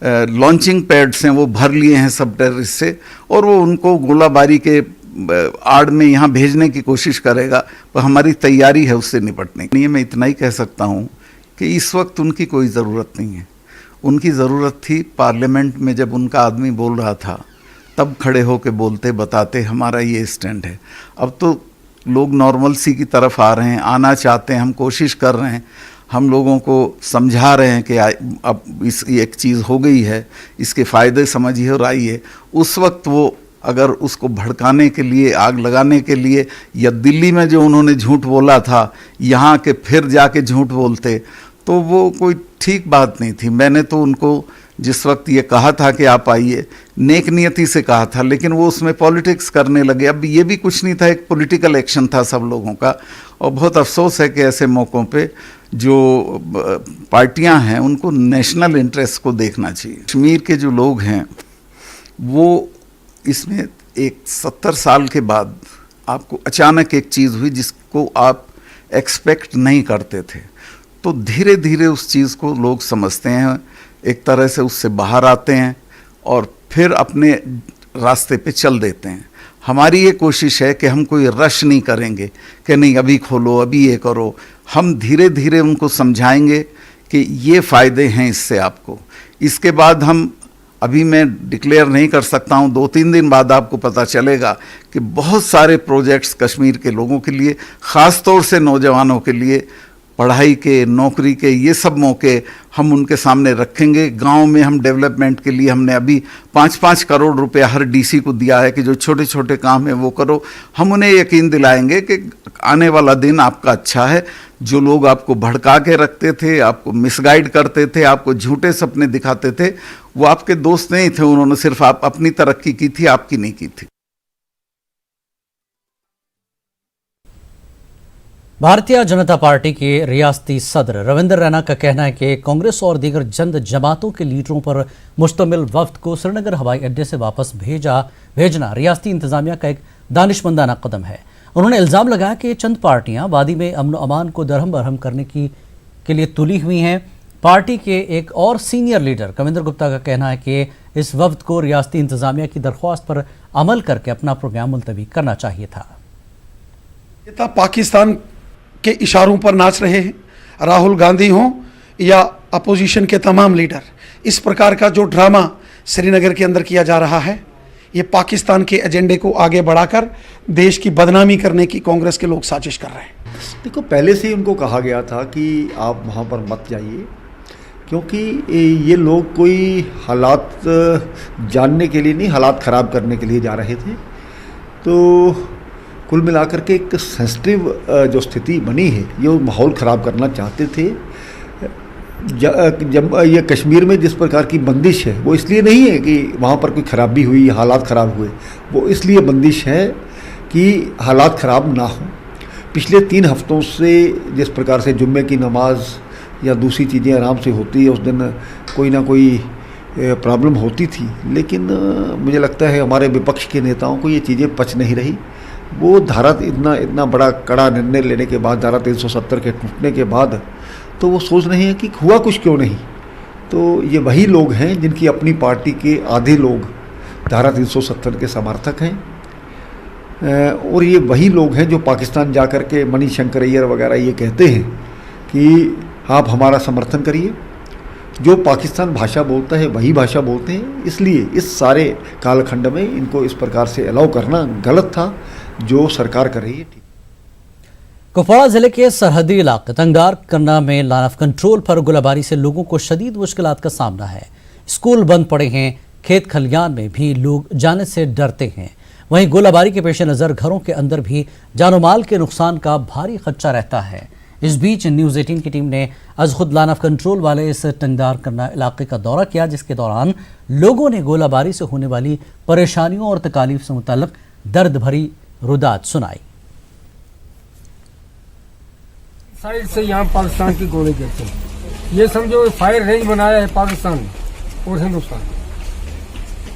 लॉन्चिंग पैड्स हैं वो भर लिए हैं सब टेररिस्ट से, और वो उनको गोलाबारी के आड़ में यहाँ भेजने की कोशिश करेगा। पर हमारी तैयारी है उससे निपटने के लिए। मैं इतना ही कह सकता हूँ कि इस वक्त उनकी कोई ज़रूरत नहीं है। उनकी ज़रूरत थी पार्लियामेंट में जब उनका आदमी बोल रहा था, तब खड़े होकर बोलते, बताते हमारा ये स्टैंड है। अब तो लोग नॉर्मलसी की तरफ आ रहे हैं, आना चाहते हैं, हम कोशिश कर रहे हैं, हम लोगों को समझा रहे हैं कि अब इस एक चीज़ हो गई है, इसके फ़ायदे समझिए और आइए। उस वक्त वो अगर उसको भड़काने के लिए, आग लगाने के लिए, या दिल्ली में जो उन्होंने झूठ बोला था यहाँ के फिर जाके झूठ बोलते, तो वो कोई ठीक बात नहीं थी। मैंने तो उनको जिस वक्त ये कहा था कि आप आइए, नेक नियति से कहा था, लेकिन वो उसमें पॉलिटिक्स करने लगे। अब ये भी कुछ नहीं था, एक पॉलिटिकल एक्शन था सब लोगों का। और बहुत अफसोस है कि ऐसे मौक़ों पे जो पार्टियां हैं उनको नेशनल इंटरेस्ट को देखना चाहिए। कश्मीर के जो लोग हैं वो इसमें एक 70 साल के बाद आपको अचानक एक चीज़ हुई जिसको आप एक्सपेक्ट नहीं करते थे, तो धीरे धीरे उस चीज़ को लोग समझते हैं, एक तरह से उससे बाहर आते हैं और फिर अपने रास्ते पे चल देते हैं। हमारी ये कोशिश है कि हम कोई रश नहीं करेंगे कि नहीं अभी खोलो, अभी ये करो। हम धीरे धीरे उनको समझाएंगे कि ये फ़ायदे हैं इससे आपको। इसके बाद हम, अभी मैं डिक्लेयर नहीं कर सकता हूँ, 2-3 दिन बाद आपको पता चलेगा कि बहुत सारे प्रोजेक्ट्स कश्मीर के लोगों के लिए, ख़ास तौर से नौजवानों के लिए, पढ़ाई के, नौकरी के, ये सब मौके हम उनके सामने रखेंगे। गांव में हम डेवलपमेंट के लिए हमने अभी 5-5 करोड़ रुपए हर डीसी को दिया है कि जो छोटे छोटे काम है वो करो। हम उन्हें यकीन दिलाएंगे कि आने वाला दिन आपका अच्छा है। जो लोग आपको भड़का के रखते थे, आपको मिसगाइड करते थे, आपको झूठे सपने दिखाते थे, वो आपके दोस्त नहीं थे। उन्होंने सिर्फ अपनी तरक्की की थी, आपकी नहीं की थी। भारतीय जनता पार्टी के रियासती सदर रविंदर रैना का कहना है कि कांग्रेस और दीगर जंद जमातों के लीडरों पर मुश्तमिल वफ्द को श्रीनगर हवाई अड्डे से वापस भेजना रियासती इंतजामिया का एक दानिशमंदाना कदम है। उन्होंने इल्ज़ाम लगाया कि चंद पार्टियां वादी में अमन व अमान को दरहम बरहम करने के लिए तुली हुई हैं। पार्टी के एक और सीनियर लीडर कविंदर गुप्ता का कहना है कि इस वफ्द को रियासती इंतजामिया की दरख्वास्त पर अमल करके अपना प्रोग्राम मुलतवी करना चाहिए था। पाकिस्तान के इशारों पर नाच रहे हैं। राहुल गांधी हों या अपोजिशन के तमाम लीडर, इस प्रकार का जो ड्रामा श्रीनगर के अंदर किया जा रहा है, ये पाकिस्तान के एजेंडे को आगे बढ़ाकर देश की बदनामी करने की कांग्रेस के लोग साजिश कर रहे हैं। देखो, पहले से ही उनको कहा गया था कि आप वहाँ पर मत जाइए, क्योंकि ये लोग कोई हालात जानने के लिए नहीं, हालात ख़राब करने के लिए जा रहे थे। तो कुल मिलाकर के एक सेंसिटिव जो स्थिति बनी है, ये माहौल ख़राब करना चाहते थे। जब ये कश्मीर में जिस प्रकार की बंदिश है, वो इसलिए नहीं है कि वहाँ पर कोई ख़राबी हुई, हालात ख़राब हुए, वो इसलिए बंदिश है कि हालात ख़राब ना हो। पिछले 3 हफ्तों से जिस प्रकार से जुम्मे की नमाज या दूसरी चीज़ें आराम से होती है, उस दिन कोई ना कोई प्रॉब्लम होती थी, लेकिन मुझे लगता है हमारे विपक्ष के नेताओं को ये चीज़ें पच नहीं रही। वो धारा इतना बड़ा कड़ा निर्णय लेने के बाद, धारा 370 के टूटने के बाद, तो वो सोच रहे हैं कि हुआ कुछ क्यों नहीं। तो ये वही लोग हैं जिनकी अपनी पार्टी के आधे लोग धारा 370 के समर्थक हैं, और ये वही लोग हैं जो पाकिस्तान जा कर के मणिशंकर अय्यर वगैरह ये कहते हैं कि आप हमारा समर्थन करिए। जो पाकिस्तान भाषा बोलता है वही भाषा बोलते हैं, इसलिए इस सारे कालखंड में इनको इस प्रकार से अलाउ करना गलत था। जो सरकार कर रही है ठीक। कुपवाड़ा जिले के सरहदी इलाके तंगदार करना में लाइन ऑफ कंट्रोल पर गोलाबारी से लोगों को शदीद मुश्किलात का सामना है। स्कूल बंद पड़े हैं, खेत खलियान में भी लोग जाने से डरते हैं। वहीं गोलाबारी के पेश नज़र घरों के अंदर भी जानो माल के नुकसान का भारी खदशा रहता है। इस बीच न्यूज़ 18 की टीम ने आज खुद लाइन ऑफ कंट्रोल वाले इस तंगदार करना इलाके का दौरा किया, जिसके दौरान लोगों ने गोलाबारी से होने वाली परेशानियों और तकालीफ से मुताल्लिक दर्द भरी रुदात सुनाई। साइड से यहाँ पाकिस्तान की गोले गिरते हैं, ये समझो फायर रेंज बनाया है पाकिस्तान और हिंदुस्तान,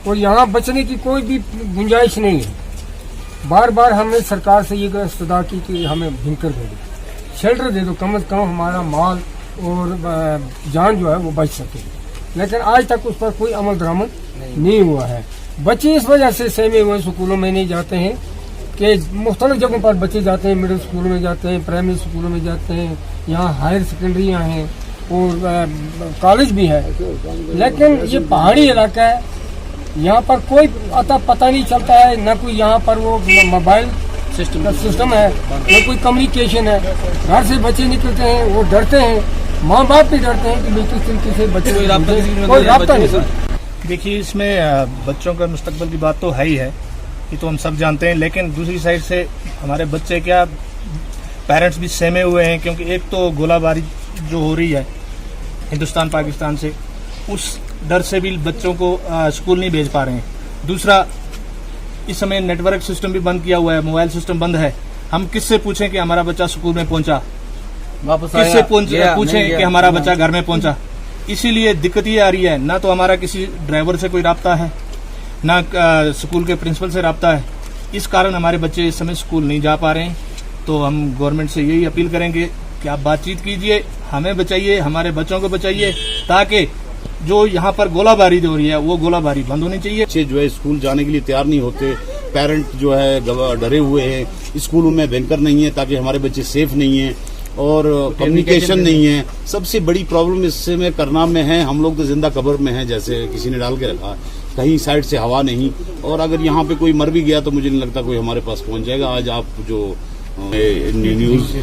और यहाँ बचने की कोई भी गुंजाइश नहीं है। बार बार हमने सरकार से ये इस्तदा की कि हमें भूनकर दे दो, शेल्टर दे दो, कम से कम हमारा माल और जान जो है वो बच सके, लेकिन आज तक उस पर कोई अमल दरामद नहीं हुआ है। बच्चे इस वजह से सहमे हुए स्कूलों में नहीं जाते हैं कि मुख्तलिफ जगहों पर बच्चे जाते हैं, मिडिल स्कूलों में जाते हैं, प्राइमरी स्कूलों में जाते हैं, यहाँ हायर सेकेंडरियाँ हैं और कॉलेज भी है, लेकिन ये पहाड़ी इलाका है, यहाँ पर कोई अता पता नहीं चलता है, ना कोई यहाँ पर वो मोबाइल सिस्टम है, ना कोई कम्युनिकेशन है। घर से बच्चे निकलते हैं वो डरते हैं, माँ बाप भी डरते हैं कि किस तरीके से बच्चे कोई राब्ता नहीं। देखिए, इसमें बच्चों का मुस्तकबिल की बात तो है ही है, ये तो हम सब जानते हैं, लेकिन दूसरी साइड से हमारे बच्चे क्या, पेरेंट्स भी सहमे हुए हैं, क्योंकि एक तो गोलाबारी जो हो रही है हिंदुस्तान पाकिस्तान से, उस डर से भी बच्चों को स्कूल नहीं भेज पा रहे हैं। दूसरा, इस समय नेटवर्क सिस्टम भी बंद किया हुआ है, मोबाइल सिस्टम बंद है। हम किससे पूछें कि हमारा बच्चा स्कूल में पहुंचा, किससे पूछें कि हमारा बच्चा घर में पहुंचा। इसीलिए दिक्कत ये आ रही है, ना तो हमारा किसी ड्राइवर से कोई राब्ता है, ना स्कूल के प्रिंसिपल से राब्ता है। इस कारण हमारे बच्चे इस समय स्कूल नहीं जा पा रहे हैं। तो हम गवर्नमेंट से यही अपील करेंगे कि आप बातचीत कीजिए, हमें बचाइए, हमारे बच्चों को बचाइए, ताकि जो यहाँ पर गोलाबारी हो रही है वो गोलाबारी बंद होनी चाहिए। बच्चे जो है स्कूल जाने के लिए तैयार नहीं होते, पेरेंट जो है डरे हुए हैं, स्कूलों में बैंकर नहीं है ताकि हमारे बच्चे सेफ नहीं हैं, और कम्युनिकेशन नहीं है। सबसे बड़ी प्रॉब्लम इस समय करनाम में है, हम लोग तो जिंदा कब्र में हैं, जैसे किसी ने डाल के रखा, कहीं साइड से हवा नहीं, और अगर यहाँ पे कोई मर भी गया तो मुझे नहीं लगता कोई हमारे पास पहुंच जाएगा। आज आप जो न्यूज़,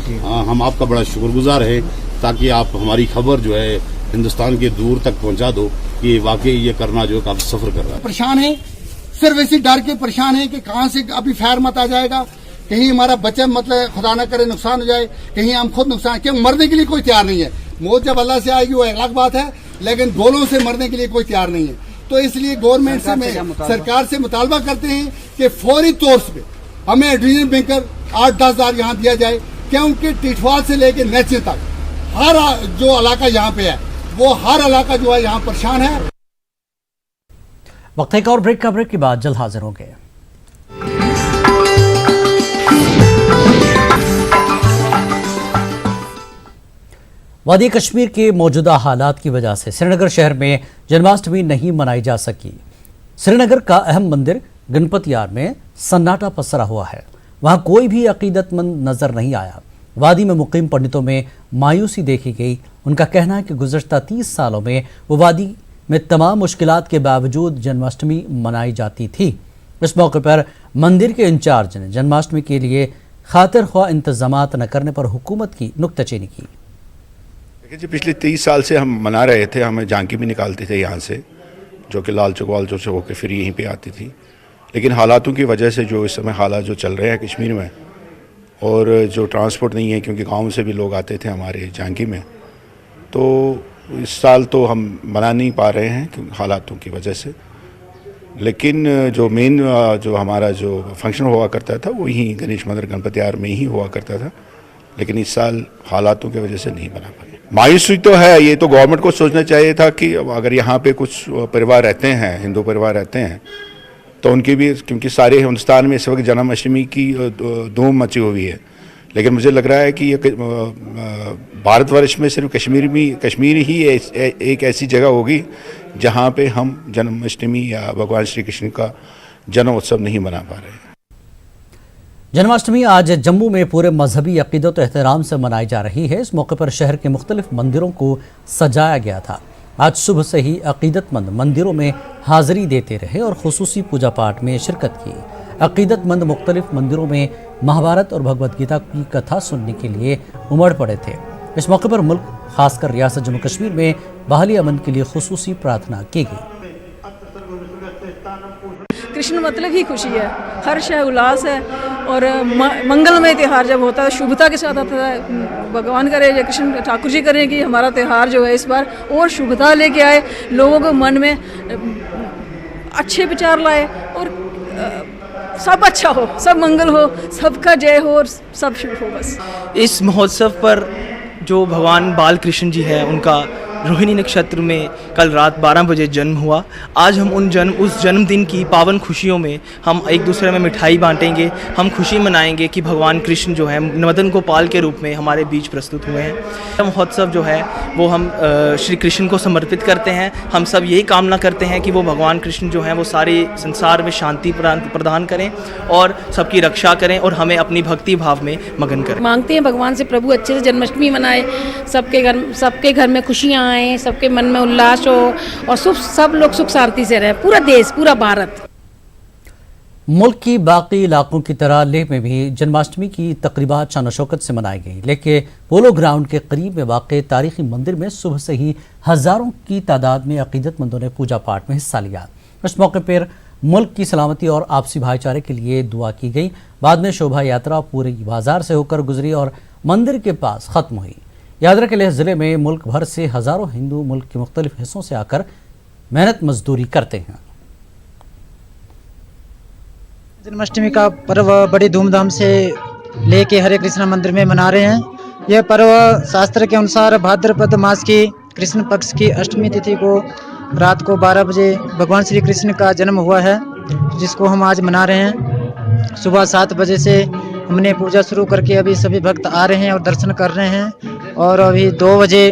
हम आपका बड़ा शुक्रगुजार है, ताकि आप हमारी खबर जो है हिंदुस्तान के दूर तक पहुंचा दो कि वाकई ये करना जो काफी सफर कर रहा है। परेशान है, सिर्फ इसी डर के परेशान है कि कहां से अभी फायर मत आ जाएगा, कहीं हमारा बच्चा मतलब खुदा ना करे नुकसान हो जाए, कहीं हम खुद नुकसान, क्योंकि मरने के लिए कोई तैयार नहीं है। मौत जब अल्लाह से आएगी वो अलग बात है, लेकिन गोलों से मरने के लिए कोई तैयार नहीं है। तो इसलिए गवर्नमेंट से सरकार से मुतालबा करते हैं कि फौरी तौर पे हमें एडिशनल बैंकर 8-10 हज़ार यहाँ दिया जाए, क्योंकि टिटवाल से लेकर नेचर तक हर जो इलाका यहाँ पे है वो हर इलाका जो है यहाँ परेशान है। वक्त एक और ब्रेक का, ब्रेक के बाद जल्द हाजिर होंगे। वादी कश्मीर के मौजूदा हालात की वजह से श्रीनगर शहर में जन्माष्टमी नहीं मनाई जा सकी। श्रीनगर का अहम मंदिर गणपति यार में सन्नाटा पसरा हुआ है, वहां कोई भी अकीदतमंद नजर नहीं आया। वादी में मुकीम पंडितों में मायूसी देखी गई। उनका कहना है कि गुज़श्ता 30 सालों में वो वादी में तमाम मुश्किलात के बावजूद जन्माष्टमी मनाई जाती थी। इस मौके पर मंदिर के इंचार्ज ने जन्माष्टमी के लिए खातिर ख्वाह इंतजामात न करने पर हुकूमत की नुक्ताचीनी की। देखिए जी, पिछले 30 साल से हम मना रहे थे, हमें झांकी भी निकालते थे यहाँ से, जो कि लाल चौक वाल चौक से होकर फिर यहीं पे आती थी। लेकिन हालातों की वजह से जो इस समय हालात जो चल रहे हैं कश्मीर में, और जो ट्रांसपोर्ट नहीं है, क्योंकि गांव से भी लोग आते थे हमारे झांकी में, तो इस साल तो हम मना नहीं पा रहे हैं हालातों की वजह से। लेकिन जो मेन जो हमारा जो फंक्शन हुआ करता था वो यहीं गणेश मंदिर गणपति आर में ही हुआ करता था, लेकिन इस साल हालातों की वजह से नहीं बना पाए। मायूसी तो है, ये तो गवर्नमेंट को सोचना चाहिए था कि अगर यहाँ पे कुछ परिवार रहते हैं, हिंदू परिवार रहते हैं, तो उनकी भी, क्योंकि सारे हिंदुस्तान में इस वक्त जन्माष्टमी की धूम मची हुई है, लेकिन मुझे लग रहा है कि ये भारतवर्ष में सिर्फ कश्मीर ही एक ऐसी जगह होगी जहाँ पे हम जन्माष्टमी या भगवान श्री कृष्ण का जन्म उत्सव नहीं मना पा रहे हैं। जन्माष्टमी आज जम्मू में पूरे मजहबी अकीदत और एहतराम से मनाई जा रही है। इस मौके पर शहर के मुख्तलिफ मंदिरों को सजाया गया था। आज सुबह से ही अकीदतमंद मंदिरों में हाजिरी देते रहे और खुसूसी पूजा पाठ में शिरकत की। अकीदतमंद मुख्तलिफ मंदिरों में महाभारत और भगवद गीता की कथा सुनने के लिए उमड़ पड़े थे। इस मौके पर मुल्क, खासकर रियासत जम्मू कश्मीर में बहाली अमन के लिए खुसूसी प्रार्थना की गई। कृष्ण मतलब ही खुशी है, हर्ष है, उल्लास है और मंगलमय त्यौहार जब होता है शुभता के साथ आता है। भगवान करे या कृष्ण ठाकुर जी करें कि हमारा त्यौहार जो है इस बार और शुभता लेके आए, लोगों को मन में अच्छे विचार लाए और सब अच्छा हो, सब मंगल हो, सबका जय हो और सब शुभ हो। बस इस महोत्सव पर जो भगवान बाल कृष्ण जी है उनका रोहिणी नक्षत्र में कल रात 12 बजे जन्म हुआ। आज हम उस जन्मदिन की पावन खुशियों में हम एक दूसरे में मिठाई बांटेंगे, हम खुशी मनाएंगे कि भगवान कृष्ण जो है मदन गोपाल के रूप में हमारे बीच प्रस्तुत हुए हैं। महोत्सव जो है वो हम श्री कृष्ण को समर्पित करते हैं। हम सब यही कामना करते हैं कि वो भगवान कृष्ण जो हैं वो सारे संसार में शांति प्रदान करें और सबकी रक्षा करें और हमें अपनी भक्ति भाव में मगन करें। मांगते हैं भगवान से प्रभु अच्छे से जन्माष्टमी मनाए, सबके घर में खुशियाँ आए, सबके मन में उल्लास हो और सब लोग सुख शांति से रहे, पूरा देश, पूरा भारत। मुल्क की बाकी इलाकों की तरह लेह में भी जन्माष्टमी की तकरीबात शान शौकत से मनाई गई। लेह के पोलो ग्राउंड के करीब में वाक़े तारीखी मंदिर में सुबह से ही हज़ारों की तादाद में अकीदतमंदों ने पूजा पाठ में हिस्सा लिया। इस मौके पर मुल्क की सलामती और आपसी भाईचारे के लिए दुआ की गई। बाद में शोभा यात्रा पूरी बाजार से होकर गुजरी और मंदिर के पास ख़त्म हुई। याद रखें, लेह ज़िले में मुल्क भर से हज़ारों हिंदू मुल्क के मुख्तलिफ हिस्सों से आकर मेहनत मजदूरी करते हैं। जन्माष्टमी का पर्व बड़ी धूमधाम से लेह के हरे कृष्णा मंदिर में मना रहे हैं। यह पर्व शास्त्र के अनुसार भाद्रपद मास की कृष्ण पक्ष की अष्टमी तिथि को रात को 12 बजे भगवान श्री कृष्ण का जन्म हुआ है, जिसको हम आज मना रहे हैं। सुबह 7 बजे से हमने पूजा शुरू करके अभी सभी भक्त आ रहे हैं और दर्शन कर रहे हैं और अभी 2 बजे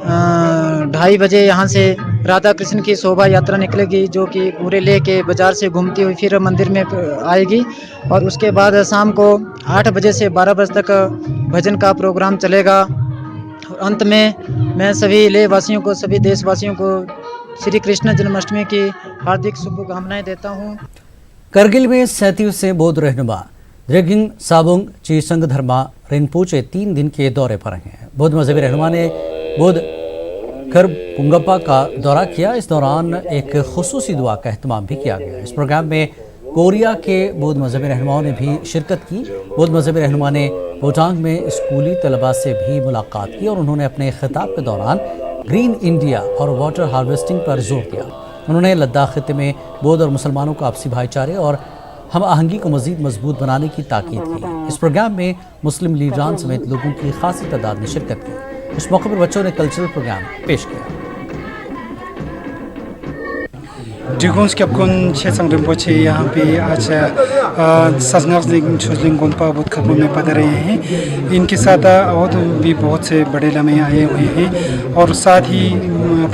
2:30 बजे यहाँ से राधा कृष्ण की शोभा यात्रा निकलेगी, जो कि पूरे लेह के बाजार से घूमती हुई फिर मंदिर में आएगी और उसके बाद शाम को 8 बजे से 12 बजे तक भजन का प्रोग्राम चलेगा। और अंत में मैं सभी लेह वासियों को, सभी देशवासियों को श्री कृष्ण जन्माष्टमी की हार्दिक शुभकामनाएं देता हूँ। करगिल में 37 से बौद्ध रहनुमा द्रेगिंग साबुंग चीसंग धर्मा रिनपोचे 3 दिन के दौरे पर हैं। बौद्ध मजहबी रहनुमा ने बौद्ध खरबुंगपा का दौरा किया। इस दौरान एक खुसूसी दुआ का एहतमाम भी किया गया। इस प्रोग्राम में कोरिया के बौद्ध मजहबी रहनुमाओं ने भी शिरकत की। बौद्ध मजहबी रहनुमा ने बोटांग में स्कूली तलबा से भी मुलाकात की और उन्होंने अपने खिताब के दौरान ग्रीन इंडिया और वाटर हार्वेस्टिंग पर जोर दिया। उन्होंने लद्दाख खिते में बौद्ध और मुसलमानों को आपसी भाईचारे और हम आहंगी को मजीद मजबूत बनाने की ताकीद की। इस प्रोग्राम में मुस्लिम लीडरान समेत लोगों की खासी तादाद ने शिरकत की। इस मौके पर बच्चों ने कल्चरल प्रोग्राम पेश किया। Drigons Kyabkun Chesang Rinpoche यहाँ पे आज सजनाजलिंग छोजलिंग गोंपा बुद्ध खरबू में पढ़ रहे हैं। इनके साथ और भी बहुत से बड़े लम्हे आए हुए हैं और साथ ही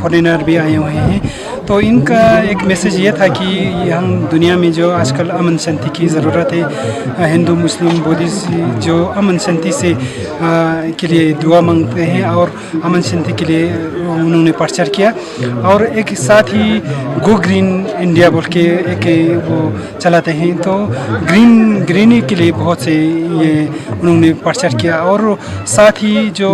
फॉरेनर भी आए हुए हैं। तो इनका एक मैसेज ये था कि हम दुनिया में जो आजकल अमन शांति की ज़रूरत है, हिंदू मुस्लिम बुद्धिस्ट जो अमन शांति से के लिए दुआ मांगते हैं और अमन शांति के लिए उन्होंने प्रचार किया। और एक साथ ही गो ग्रीन इंडिया बोल के एक वो चलाते हैं, तो ग्रीनी के लिए बहुत से ये उन्होंने प्रचार किया। और साथ ही जो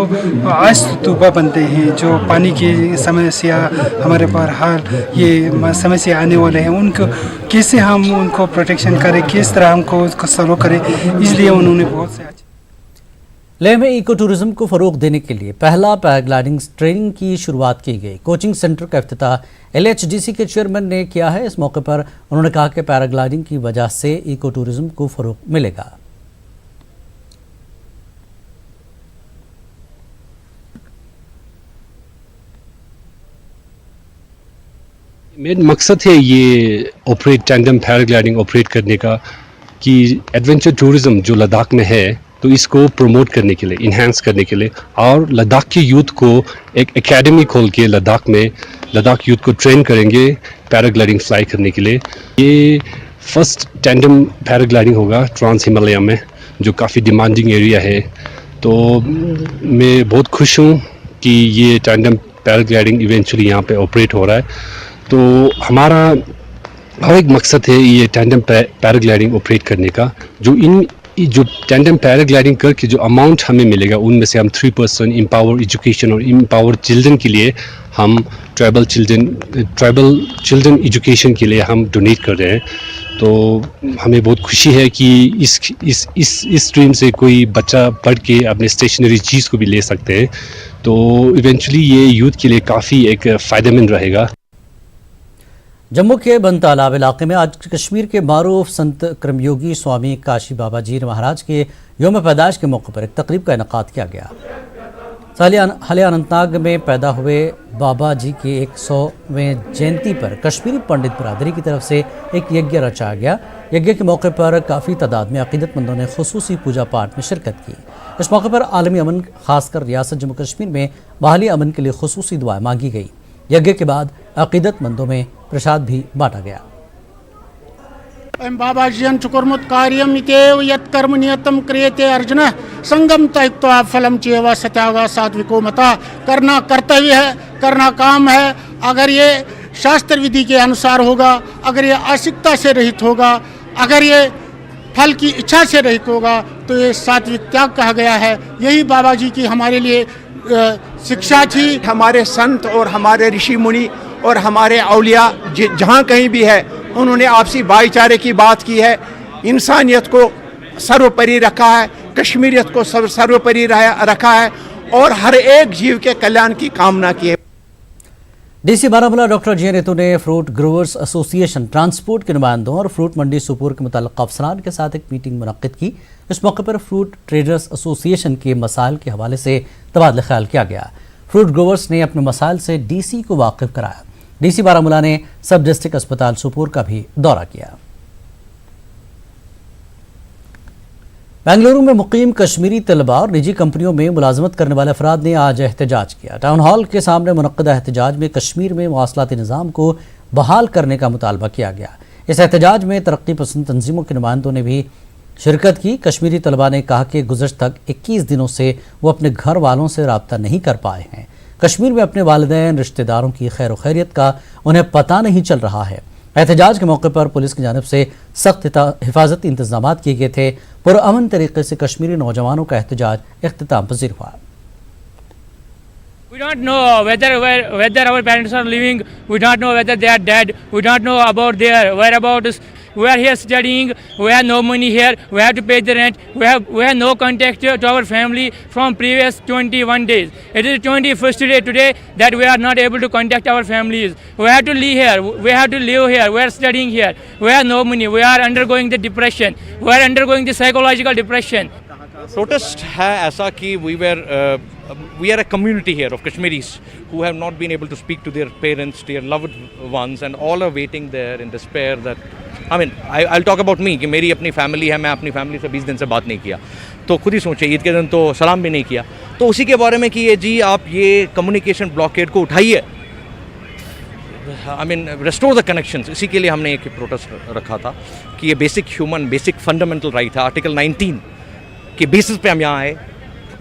आज तूबा बनते हैं, जो पानी की समस्या हमारे पर हाल ये समस्या आने वाले हैं, उनको कैसे हम उनको प्रोटेक्शन करें, किस तरह हमको सॉल्व करें, इसलिए उन्होंने बहुत से लेह में इको टूरिज्म को फरोग देने के लिए पहला पैराग्लाइडिंग ट्रेनिंग की शुरुआत की गई। कोचिंग सेंटर का इफ्तिताह LHDC के चेयरमैन ने किया है। इस मौके पर उन्होंने कहा कि पैराग्लाइडिंग की वजह से इको टूरिज्म को फरोग मिलेगा। मेन मकसद है ये ऑपरेट टैंडम पैराग्लाइडिंग ऑपरेट करने का कि एडवेंचर टूरिज्म जो लद्दाख में है तो इसको प्रमोट करने के लिए, इन्हांस करने के लिए, और लद्दाख के यूथ को एक एकेडमी खोल के लद्दाख में लद्दाख यूथ को ट्रेन करेंगे पैराग्लाइडिंग फ्लाई करने के लिए। ये फर्स्ट टैंडम पैराग्लाइडिंग होगा ट्रांस हिमालय में, जो काफ़ी डिमांडिंग एरिया है। तो मैं बहुत खुश हूँ कि ये टैंडम पैराग्लाइडिंग इवेंचुअली यहाँ पे ऑपरेट हो रहा है। तो हमारा हर एक मकसद है ये टैंडम पैराग्लाइडिंग ऑपरेट करने का। जो टैंडम पैराग्लाइडिंग करके जो अमाउंट हमें मिलेगा उनमें से हम 3% एम्पावर एजुकेशन और एम्पावर चिल्ड्रन के लिए हम ट्राइबल चिल्ड्रन एजुकेशन के लिए हम डोनेट कर रहे हैं। तो हमें बहुत खुशी है कि इस स्ट्रीम से कोई बच्चा पढ़ के अपने स्टेशनरी चीज़ को भी ले सकते हैं। तो इवेंचुअली ये यूथ के लिए काफ़ी एक फ़ायदेमंद रहेगा। जम्मू के बन तालाब इलाके में आज कश्मीर के मारूफ संत कर्मयोगी स्वामी काशी बाबा जी महाराज के योम पैदाइश के मौके पर एक तकरीब का इनेकाद किया गया। हालिया अनंतनाग में पैदा हुए बाबा जी के 100वें जयंती पर कश्मीरी पंडित बरादरी की तरफ से एक यज्ञ रचाया गया। यज्ञ के मौके पर काफ़ी तादाद में अकीदतमंदों ने खुसूसी पूजा पाठ में शिरकत की। इस मौके पर आलमी अमन, खासकर रियासत जम्मू कश्मीर में बहाली अमन के लिए खुसूसी दुआएं मांगी गई। यज्ञ के बाद अकीदतमंदों में प्रसाद भी बांटा गया। बाबा जी चुकुर्मुत कार्यम इतेव यत् कर्म नियतम क्रियते अर्जुन संगम त्यक्त्वा फलम चेव सत्यागा सात्विको मता। करना कर्तव्य है, करना काम है। अगर ये शास्त्र विधि के अनुसार होगा, अगर ये आशिकता से रहित होगा, अगर ये फल की इच्छा से रहित होगा तो ये सात्विक त्याग कहा गया है। यही बाबा जी की हमारे लिए शिक्षा थी। हमारे संत और हमारे ऋषि मुनि और हमारे औलिया जहाँ कहीं भी है उन्होंने आपसी भाईचारे की बात की है, इंसानियत को सर्वोपरि रखा है, कश्मीरियत को सर्वोपरि रखा है और हर एक जीव के कल्याण की कामना की है। DC बारामूला डॉक्टर जे नेतू ने फ्रूट ग्रोवर्स एसोसिएशन ट्रांसपोर्ट के नुमाइंदों और फ्रूट मंडी सुपुर के मुतल्लिक़ अफसरान के साथ एक मीटिंग मुनक्किद की। इस मौके पर फ्रूट ट्रेडर्स एसोसिएशन के मसाइल के हवाले से तबादला ख्याल किया गया। फ्रूट ग्रोवर्स ने अपने मसाइल से DC को वाकिफ कराया। DC बारामूला ने सब डिस्ट्रिक्ट अस्पताल सुपुर का भी दौरा किया। बेंगलुरु में मुकीम कश्मीरी तलबा और निजी कंपनियों में मुलाजमत करने वाले अफराद ने आज एहतजाज किया। टाउन हॉल के सामने मुनक्किदा एहतजाज में कश्मीर में मवासलाती निज़ाम को बहाल करने का मुतालबा किया गया। इस एहतजाज में तरक्की पसंद तंजीमों के नुमाइंदों ने भी शिरकत की। कश्मीरी तलबा ने कहा कि गुज़श्ता 21 दिनों से वो अपने घर वालों से रब्ता नहीं कर पाए हैं। कश्मीर में अपने वालिदैन रिश्तेदारों की खैर व खैरियत का उन्हें पता नहीं चल रहा है। एहतजाज के मौके पर पुलिस की जानिब से सख्त हिफाजती इंतजाम किए गए थे। पुरअमन तरीके से कश्मीरी नौजवानों का एहतजाज इख्तिताम पजीर हुआ। We don't know whether our parents are living. We don't know whether they are dead. We don't know about their whereabouts. We are here studying. We have no money here. We have to pay the rent. We have no contact to our family from previous 21 days. It is 21st day today that we are not able to contact our families. We have to live here. We have to live here. We are studying here. We have no money. We are undergoing the depression. We are undergoing the psychological depression. Protest है ऐसा कि we are a community here of Kashmiris who have not been able to speak to their parents, their loved ones, and all are waiting there in despair that I'll talk about me कि मेरी अपनी फैमिली है, मैं अपनी फैमिली से 20 दिन से बात नहीं किया। तो खुद ही सोचिए, ईद के दिन तो सलाम भी नहीं किया। तो उसी के बारे में कि ये जी आप ये कम्युनिकेशन ब्लॉकेड को उठाइए, रेस्टोर द कनेक्शंस। इसी के लिए हमने एक प्रोटेस्ट रखा था कि ये बेसिक फंडामेंटल राइट है। आर्टिकल 19 के बेसिस पे हम यहाँ आए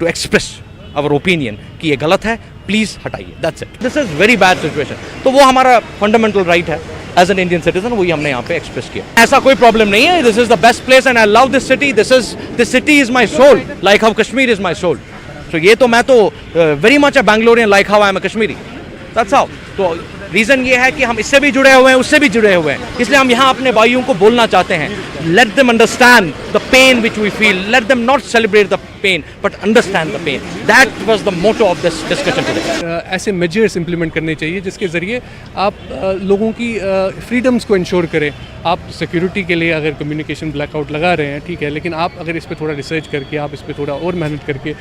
टू एक्सप्रेस आवर ओपिनियन कि ये गलत है, प्लीज़ हटाइए। That's it. This is very bad situation. तो वो हमारा फंडामेंटल राइट है एज एन इंडियन सिटीजन, वही हमने यहाँ पे एक्सप्रेस किया। ऐसा कोई प्रॉब्लम नहीं है। This is the best place and I love this city. This city is my soul, like how Kashmir is my soul. तो ये तो मैं तो very much a Bangalorean, like how I am a Kashmiri. That's how. तो रीज़न ये है कि हम इससे भी जुड़े हुए हैं, उससे भी जुड़े हुए हैं, इसलिए हम यहाँ अपने भाइयों को बोलना चाहते हैं। Let them understand the pain which we feel, let them not celebrate the pain, but understand the pain. That was the motto of this discussion today. ऐसे मेजर्स इम्प्लीमेंट करने चाहिए जिसके ज़रिए आप लोगों की फ्रीडम्स को इंश्योर करें। आप सिक्योरिटी के लिए अगर कम्युनिकेशन ब्लैकआउट लगा रहे हैं ठीक है, लेकिन आप अगर इस पर थोड़ा रिसर्च करके आप इस पर थोड़ा और मेहनत करके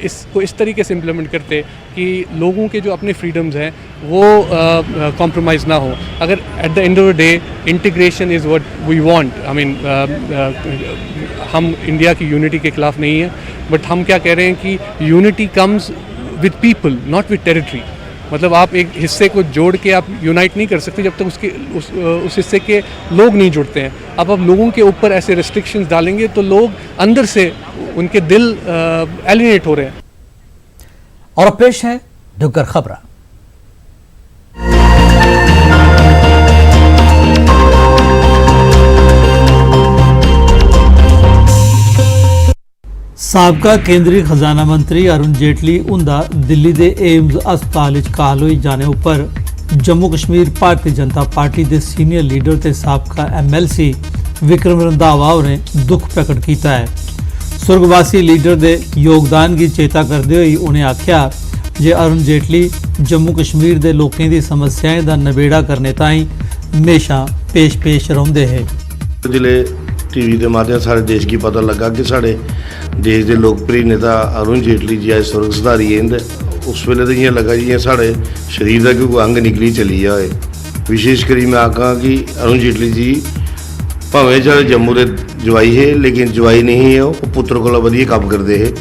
इसको इस तरीके से इम्प्लीमेंट करते कि लोगों के जो अपने फ्रीडम्स हैं वो कॉम्प्रोमाइज़ ना हो। अगर at the end of the day integration is what we want, I mean हम इंडिया की यूनिटी के खिलाफ नहीं है, बट हम क्या कह रहे हैं कि unity comes with people not with territory. मतलब आप एक हिस्से को जोड़ के आप यूनाइट नहीं कर सकते जब तक उस हिस्से के लोग नहीं जुड़ते हैं। अब आप लोगों के ऊपर ऐसे रेस्ट्रिक्शंस डालेंगे तो लोग अंदर से उनके दिल एलिनेट हो रहे हैं। और अब पेश है डुग्गर खबर। ਸਾਬਕਾ ਕੇਂਦਰੀ ਖਜ਼ਾਨਾ ਮੰਤਰੀ ਅਰੁਣ ਜੇਟਲੀ ਉਹਦਾ ਦਿੱਲੀ ਦੇ ਏਮਜ਼ ਹਸਪਤਾਲ ਵਿੱਚ ਕਾਲ ਹੋਈ ਜਾਣੇ ਉੱਪਰ ਜੰਮੂ ਕਸ਼ਮੀਰ ਭਾਰਤੀ ਜਨਤਾ ਪਾਰਟੀ ਦੇ ਸੀਨੀਅਰ ਲੀਡਰ ਤੇ ਸਾਬਕਾ ਐਮਐਲਸੀ ਵਿਕਰਮ ਰੰਧਾਵਾ ਨੇ ਦੁੱਖ ਪ੍ਰਗਟ ਕੀਤਾ ਹੈ। ਸੁਰਗਵਾਸੀ ਲੀਡਰ ਦੇ ਯੋਗਦਾਨ ਦੀ ਚੇਤਾ ਕਰਦੇ ਹੋਏ ਉਹਨੇ ਆਖਿਆ ਜੇ ਅਰੁਣ ਜੇਟਲੀ ਜੰਮੂ ਕਸ਼ਮੀਰ ਦੇ ਲੋਕਾਂ ਦੀ ਸਮੱਸਿਆਵਾਂ ਦਾ ਨਿਬੇੜਾ ਕਰਨੇ ਤਾਈਂ ਹਮੇਸ਼ਾ पेश रहंदे है। जिले टीवी के माध्यम सारे देश की पता लगा कि साढ़े देश के लोकप्रिय नेता अरुण जेटली जी आज स्वर्ग सिधारी इंद उस वेले तो इं लगा जी साढ़े शरीर का कोई अंग निकली चली जाए। विशेष करी मैं आखा कि अरुण जेटली जी भावें चाहे जम्मू के जवाई है लेकिन जवाई नहीं है, वो पुत्र को वधिया काम करते है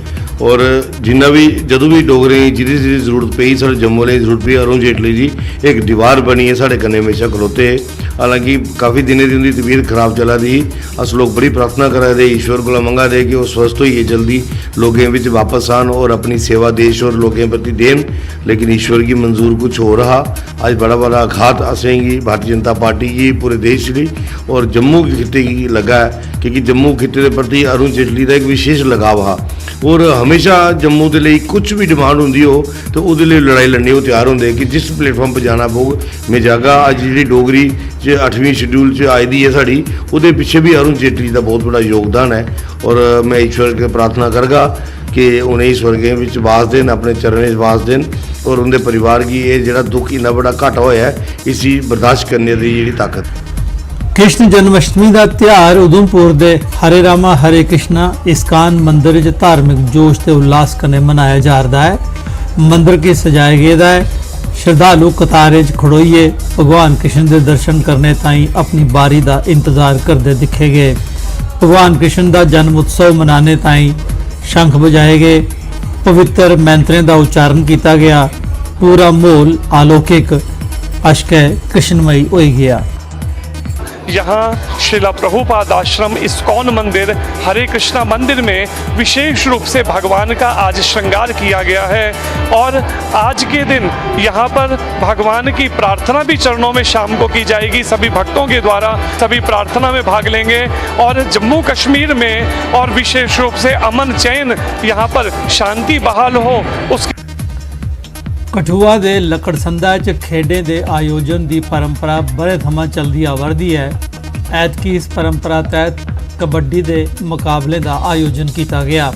और जिन्ना भी जदों भी डोगरे जिहदी जरूरत पई साढ़े जम्मू की जरूरत पई अरुण जेटली जी एक दीवार बनी है साढ़े कन्ने हमेशा खलोते है। हालांकि काफ़ी दिनों की उनकी तबीयत खराब चला दी, अस लोग बड़ी प्रार्थना करा दे ईश्वर को मंगा दे कि वो स्वस्थ होइए जल्दी लोगों में वापस आन और अपनी सेवा देश और लोगों प्रति देन, लेकिन ईश्वर की मंजूर कुछ हो रहा। आज बड़ा बड़ा आघात असेंगी भारतीय जनता पार्टी की पूरे देश की और जम्मू के खिते की लगा है क्योंकि जम्मू खिते के प्रति अरुण जेटली का एक विशेष लगाव है और हमेशा जम्मू के लिए कुछ भी डिमांड होंगी हो तो वो लड़ाई लड़ने वो तैयार होंगे कि जिस प्लेटफॉर्म पर जाना पऊगा मैं जागा। अज जी डोगरी 8वीं शेड्यूल आई दी है साड़ी वो पिछे भी अरुण जेटली का बहुत बड़ा योगदान है और मैं ईश्वर के प्रार्थना करगा कि उन्हें स्वर्ग में वास देन अपने चरण वास देन और उनके परिवार की ये जो दुख इन्ना बड़ा घाटा होया है इसी बर्दाश्त करने की जी ताकत। कृष्ण जन्माष्टमी का त्यौहार उधमपुर के हरे रामा हरे कृष्णा इस्कान मंदिर च धार्मिक जोश ते उल्लास कन्नै मनाया जा रहा है। मंदिर की सजाया गया है, श्रद्धालु कतारे च खड़ोइए भगवान कृष्ण के दर्शन करने ताईं अपनी बारी का इंतजार करते दिखे गए। भगवान कृष्ण का जन्म उत्सव मनाने ताईं शंख बजाए गए, पवित्र मंत्रें का उच्चारण किया गया, पूरा माहौल अलौकिक अशकै कृष्णमयी हो गया। यहाँ श्रीला प्रभुपाद आश्रम इस्कॉन मंदिर हरे कृष्णा मंदिर में विशेष रूप से भगवान का आज श्रृंगार किया गया है और आज के दिन यहाँ पर भगवान की प्रार्थना भी चरणों में शाम को की जाएगी। सभी भक्तों के द्वारा सभी प्रार्थना में भाग लेंगे और जम्मू कश्मीर में और विशेष रूप से अमन चैन यहाँ पर शांति बहाल हो उसकी कठुआ के लकड़संदा च खेडे के आयोजन की परंपरा बड़े थमां चलती आ रही है। ऐतकी इस परंपरा तहत कबड्डी के मुकाबले का आयोजन किया गया।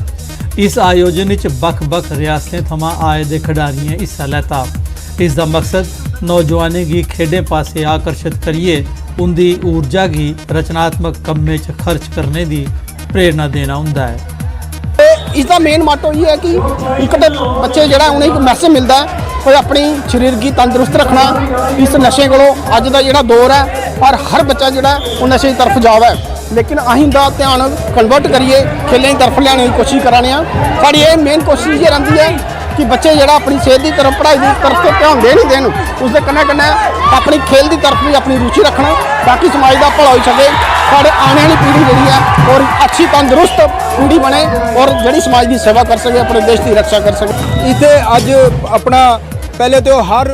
इस आयोजन विच बख-बख रियासतें थमां आए दे खिडारियों हिस्सा लैता। इसका मकसद नौजवानों की खेडे पासे आकर्षित करिए उनकी ऊर्जा की रचनात्मक कम्मे च खर्च करने की प्रेरणा देना हुंदा है। इसका मेन मोटो ये है कि एक तो बच्चे जो उन्हें एक मैसेज मिलता है कोई अपनी शरीर की तंदुरुस्त रखना इस नशे को अज का जो दौर है और हर बच्चा जो वो नशे की तरफ जावे, लेकिन अं ध्यान कन्वर्ट करिए खेलों की तरफ लियाने की कोशिश कराने। साड़ी ये मेन कोशिश ये रहती है कि बच्चे जो अपनी सेहत की तरफ पढ़ाई की तरफ तो ध्यान दे नहीं देन उसके कन्नै कन्नै अपनी खेल की तरफ भी अपनी रुचि रखना ताकि समाज का भला हो सके, साढ़े आने वाली पीढ़ी जी है और अच्छी तंदुरुस्त पीढ़ी बने और जी समाज की सेवा कर सके, अपने देश की रक्षा कर सके। इतने अज अपना पहले तो हर